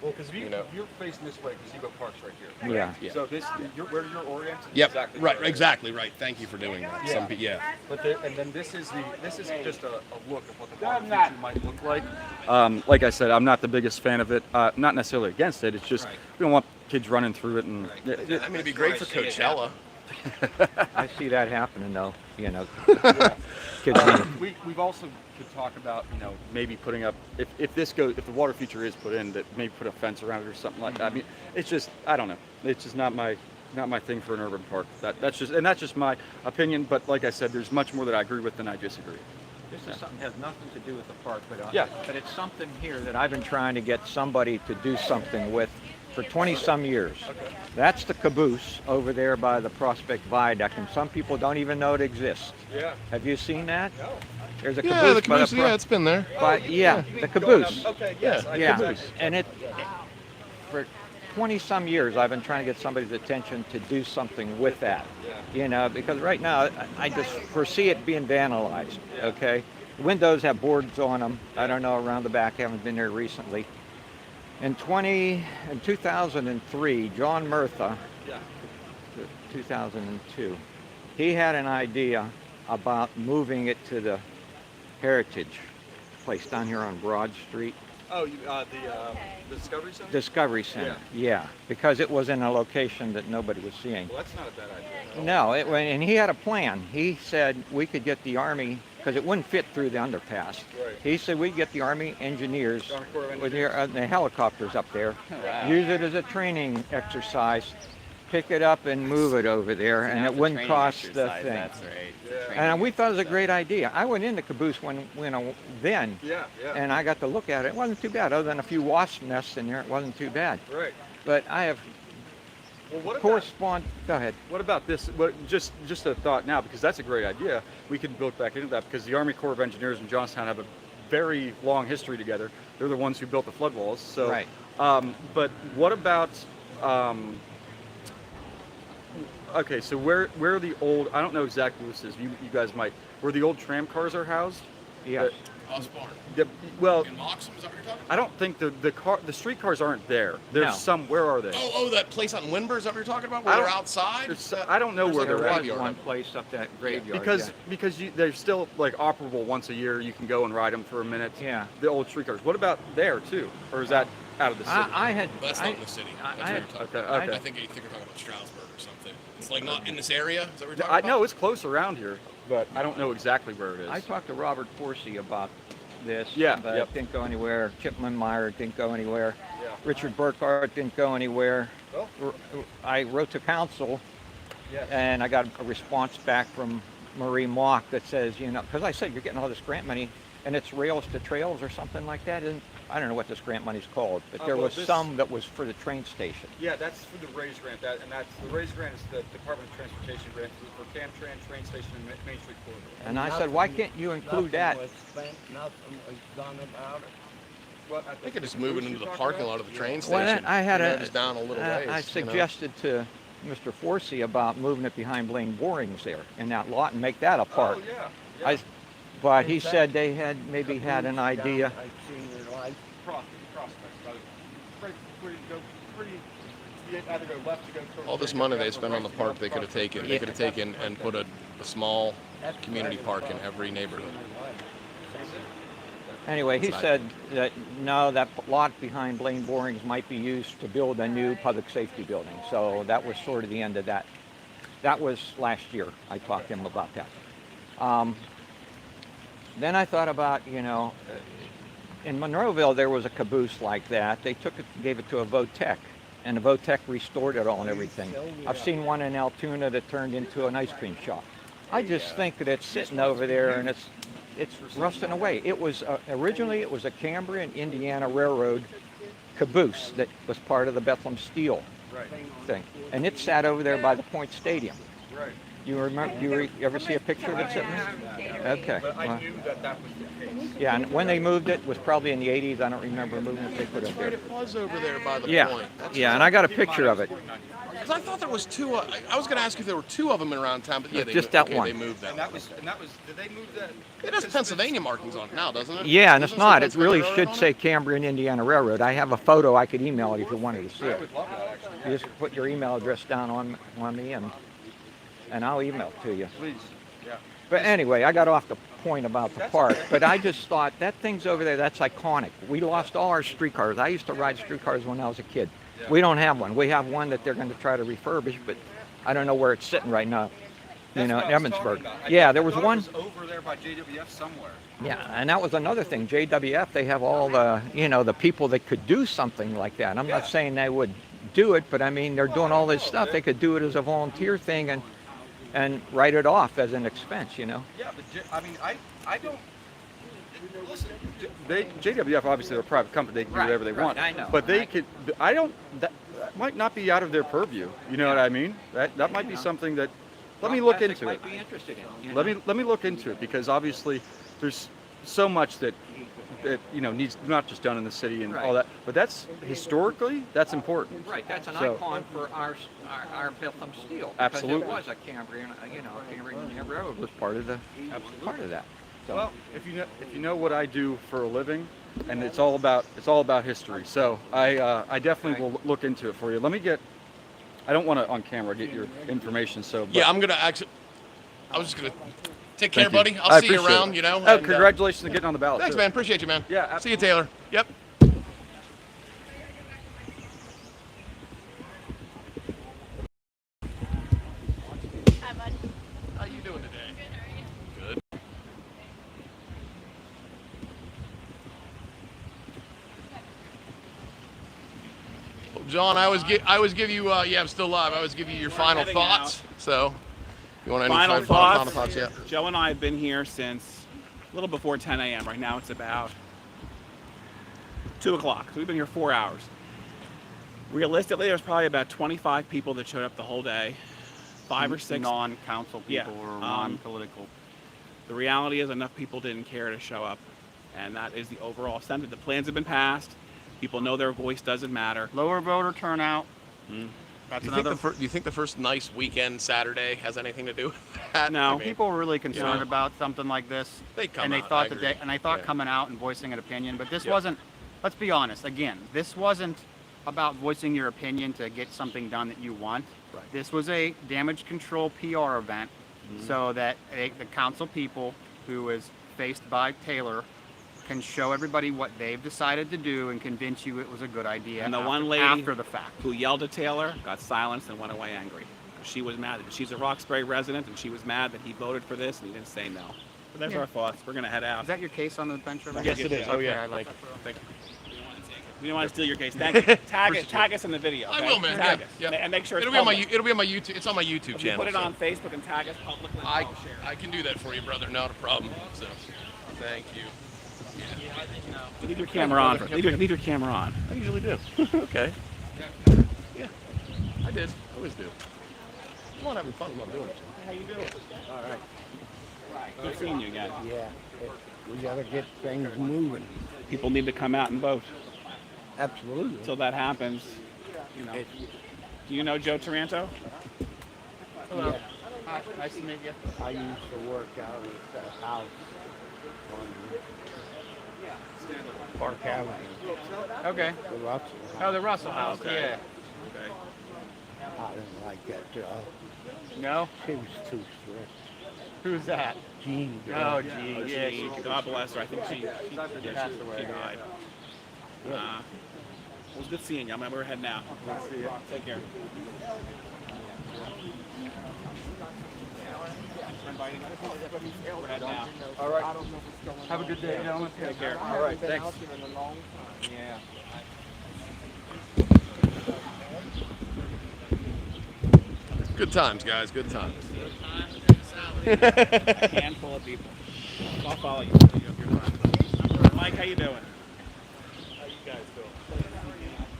Well, because you're facing this way, Gazebo Park's right here. Yeah. Yeah. So where you're oriented. Yep. Exactly Right. Exactly right. Thank you for doing that. Yeah. Yeah. But and then this is just a look of what the water feature might look like. Like I said, I'm not the biggest fan of it. Not necessarily against it. It's just we don't want kids running through it. And I mean, it'd be great for Coachella. I see that happening though. You know, kids. We've also could talk about maybe putting up if the water feature is put in, that maybe put a fence around it or something like that. I mean, it's just I don't know. It's just not my thing for an urban park. That's just my opinion. But like I said, there's much more that I agree with than I disagree. This is something that has nothing to do with the park, but Yeah. but it's something here that I've been trying to get somebody to do something with for 20 some years. Okay. That's the caboose over there by the Prospect Viaduct, and some people don't even know it exists. Yeah. Have you seen that? No. There's a Yeah, caboose. the by caboose. Yeah, it's been there. the caboose. Okay. Yes. I Yeah, exactly. and for 20 some years I've been trying to get somebody's attention to do something with that. Yeah. Because right now I just foresee it being vandalized. Okay, the windows have boards on them. I don't know around the back. I haven't been there recently. In 2003, John Murtha, 2002, he had an idea about moving it to the Heritage place down here on Broad Street. Oh, the Discovery Center? Discovery Center. Yeah, because it was in a location that nobody was seeing. Well, that's not a bad idea. No, and he had a plan. He said we could get the Army, because it wouldn't fit through the underpass. Right. He said we'd get the Army engineers Army Corps of with Engineers. the helicopters up there, Wow. use it as a training exercise, pick it up and move it over there, and it wouldn't cost the thing. That's right. And we thought it was a great idea. I went into Caboose then, Yeah, yeah. and I got to look at it. It wasn't too bad, other than a few wasp nests in there. It wasn't too bad. Right. But I have Well, what about, correspond. Go ahead. what about this? Just a thought now, because that's a great idea. We could build back into that because the Army Corps of Engineers in Johnstown have a very long history together. They're the ones who built the flood walls. So, Right. But what about? Okay, so where are the old? I don't know exactly what this is. You guys might. Where the old tram cars are housed? Yeah. Osborne. Well, In Moxham, is that what you're talking about? I don't think the street cars aren't there. There's No. some. Where are they? Oh, that place on Winber, is that what you're talking about? Where I they're don't- outside? I don't know where There's they're like a at. graveyard. One place up that graveyard. Because they're still like operable once a year. You can go and ride them for a minute. Yeah. The old street cars. What about there too, or is that out of the city? I had. That's I, not in the city. I- That's I what had- you're talking Okay. about. Okay. I think you're talking about Stroudsburg or something. It's like not in this area. Is that what you're talking I about? know it's close around here, but I don't know exactly where it is. I talked to Robert Forsey about this. Yeah, But yep. it didn't go anywhere. Chip Meyer didn't go anywhere. Yeah. Richard Burkhardt didn't go anywhere. Well. I wrote to council, Yes. and I got a response back from Marie Mock that says, because I said you're getting all this grant money, and it's rails to trails or something like that. And I don't know what this grant money's called, but there well, was some that was for the train station. Yeah, that's for the RAISE grant. That's the RAISE grant is the Department of Transportation grant for Camtran train station and Main Street corridor. And I said, why can't you include that? Nothing was spent, nothing was done about it. Well, They could just move it into the parking lot of the train Well, station. I had just down a little ways. I suggested to Mr. Forsey about moving it behind Blaine Borings there in that lot and make that a park. Oh yeah. I, but he said they had maybe had an idea. I've seen your life. Prospects. Right where you go, you either go left to go towards All this money they spent on the park, they could have taken. They could have taken and put a small community park in every neighborhood. Anyway, he That's said that no, that lot behind Blaine Borings might be used to build a new public safety building. So that was sort of the end of that. That was last year. I talked to him about that. Then I thought about, in Monroeville there was a caboose like that. They took it, gave it to a Votech, and the Votech restored it all and everything. I've seen one in Altoona that turned into an ice cream shop. I just think that it's sitting over there and it's rusting away. It was originally it was a Cambrian, Indiana Railroad caboose that was part of the Bethlehem Steel thing, and it sat over there by the Point Stadium. Right. You remember? You ever see a picture of it sitting there? Okay. But I well, knew that was the case. yeah, and when they moved it was probably in the 80s. I don't remember moving it. They put it there. It was over there by the Yeah, point. That's yeah, and I got a picture of it. Because I thought there was two. I was going to ask if there were two of them around town, but yeah, they Just moved, that one. They moved that. And that was. Did they move that? It has Pennsylvania markings on it now, doesn't it? Yeah, and it's Doesn't it say not. It really Pennsylvania should Railroad say on it? Cambrian, Indiana Railroad. I have a photo. I could email it if you wanted to see I it. would love that actually. You just put your email address down on me, and I'll email it to you. Please. Yeah. But anyway, I got off the point about the park, but I just thought that thing's over there, that's iconic. We lost all our streetcars. I used to ride streetcars when I was a kid. We don't have one. We have one that they're going to try to refurbish, but I don't know where it's sitting right now. That's In what I was Emmitsburg. talking about. Yeah, there was I thought one. It was over there by JWF somewhere. Yeah, and that was another thing. JWF, they have all the, the people that could do something like that. I'm not saying they would do it, but I mean, they're doing all this stuff. They could do it as a volunteer thing and write it off as an expense, Yeah, but I don't. Listen, JWF obviously they're a private company. They can do whatever they want. I know. But they could. I don't. That might not be out of their purview. You know what I mean? That might be something that. Let me look into it. Might be interested in. Let me look into it because obviously there's so much that needs not just done in the city and all that, but that's historically that's important. Right, that's an So- icon for our Bethlehem Steel. Absolutely. Because it was a Cambrian, Cambrian Railroad was part of that. So, Well, if you know what I do for a living, and it's all about history. So I definitely will look into it for you. Let me get. I don't want to on camera get your information. So Yeah, I'm gonna actually. I was just gonna take care, Thank you. buddy. I I'll see you appreciate around. it. Oh, Congratulations on getting on the ballot. Thanks, too. man. Appreciate you, man. Yeah, See you, Taylor. Yep. John, I always give you. Yeah, I'm still live. I always give you your final heading thoughts. So, you want any Final final thoughts. thoughts? Yeah. Joe and I have been here since a little before 10 a.m. Right now it's about 2 o'clock. So we've been here 4 hours. Realistically, there's probably about 25 people that showed up the whole day. 5 or 6 non-council people Yeah, or non-political. The reality is enough people didn't care to show up, and that is the overall sentiment. The plans have been passed. People know their voice doesn't matter. Lower voter turnout. That's Do another. you think the first nice weekend Saturday has anything to do with that? No. I mean, People were really concerned Yeah. about something like this, They come and they out, thought I that agree. they Yeah. coming out and voicing an opinion. But this Yeah. wasn't. Let's be honest. Again, this wasn't about voicing your opinion to get something done that you want. Right. This was a damage control PR event, so that the council people, who is faced by Taylor, can show everybody what they've decided to do and convince you it was a good idea. And the after, one lady after the fact. who yelled at Taylor got silenced and went away angry. She was mad. She's a Roxbury resident, and she was mad that he voted for this and he didn't say no. But there's our thoughts. We're going to head out. Is that your case on the bench over Yes, here? it is. Oh, Okay, yeah. I like Thank you. We don't want to steal your case. Thank you. Tag us in the video. I okay? will, man. Tag Yeah, us. yeah. And make sure it's It'll be on my public. it'll be on my YouTube. It's on my YouTube If you channel. put it so on Facebook and tag us publicly. I I'll share it. I can do that for you, brother. Not a problem. So, thank you. Leave your camera on. Leave your camera on. I usually do. Okay. Yeah, I did. I always do. I'm not having fun while I'm doing it. How you doing? All right. Good seeing you again. Yeah. We gotta get things moving. People need to come out and vote. Absolutely. Until that happens, you know. Do you know Joe Taranto? Hello. Hi, nice to meet you. I used to work out at the house on Park Avenue. Okay. The Russell Oh, House. the Russell House. Okay. Yeah. Okay. I didn't like that job. No. She was too strict. Who's that? Jean. Oh, Grey. gee. Oh, Yeah. gee, God bless her. I think she passed away, she yeah. died. It was good seeing you. We're heading out. Take care. We're heading out. All right. Have a good day, gentlemen. Take care. All right. Thanks. Yeah. Good times, guys. Good times. A handful of people. I'll follow you. Mike, how you doing?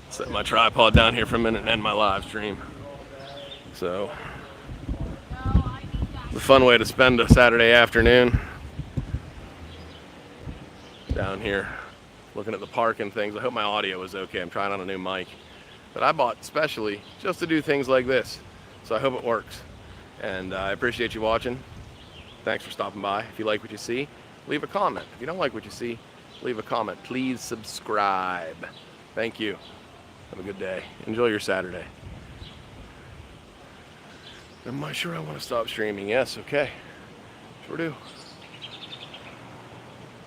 Set my tripod down here for a minute and end my live stream. So, it's a fun way to spend a Saturday afternoon. Down here, looking at the park and things. I hope my audio is okay. I'm trying on a new mic that I bought specially just to do things like this. So I hope it works. And I appreciate you watching. Thanks for stopping by. If you like what you see, leave a comment. If you don't like what you see, leave a comment. Please subscribe. Thank you. Have a good day. Enjoy your Saturday. Am I sure I want to stop streaming? Yes, okay. Sure do.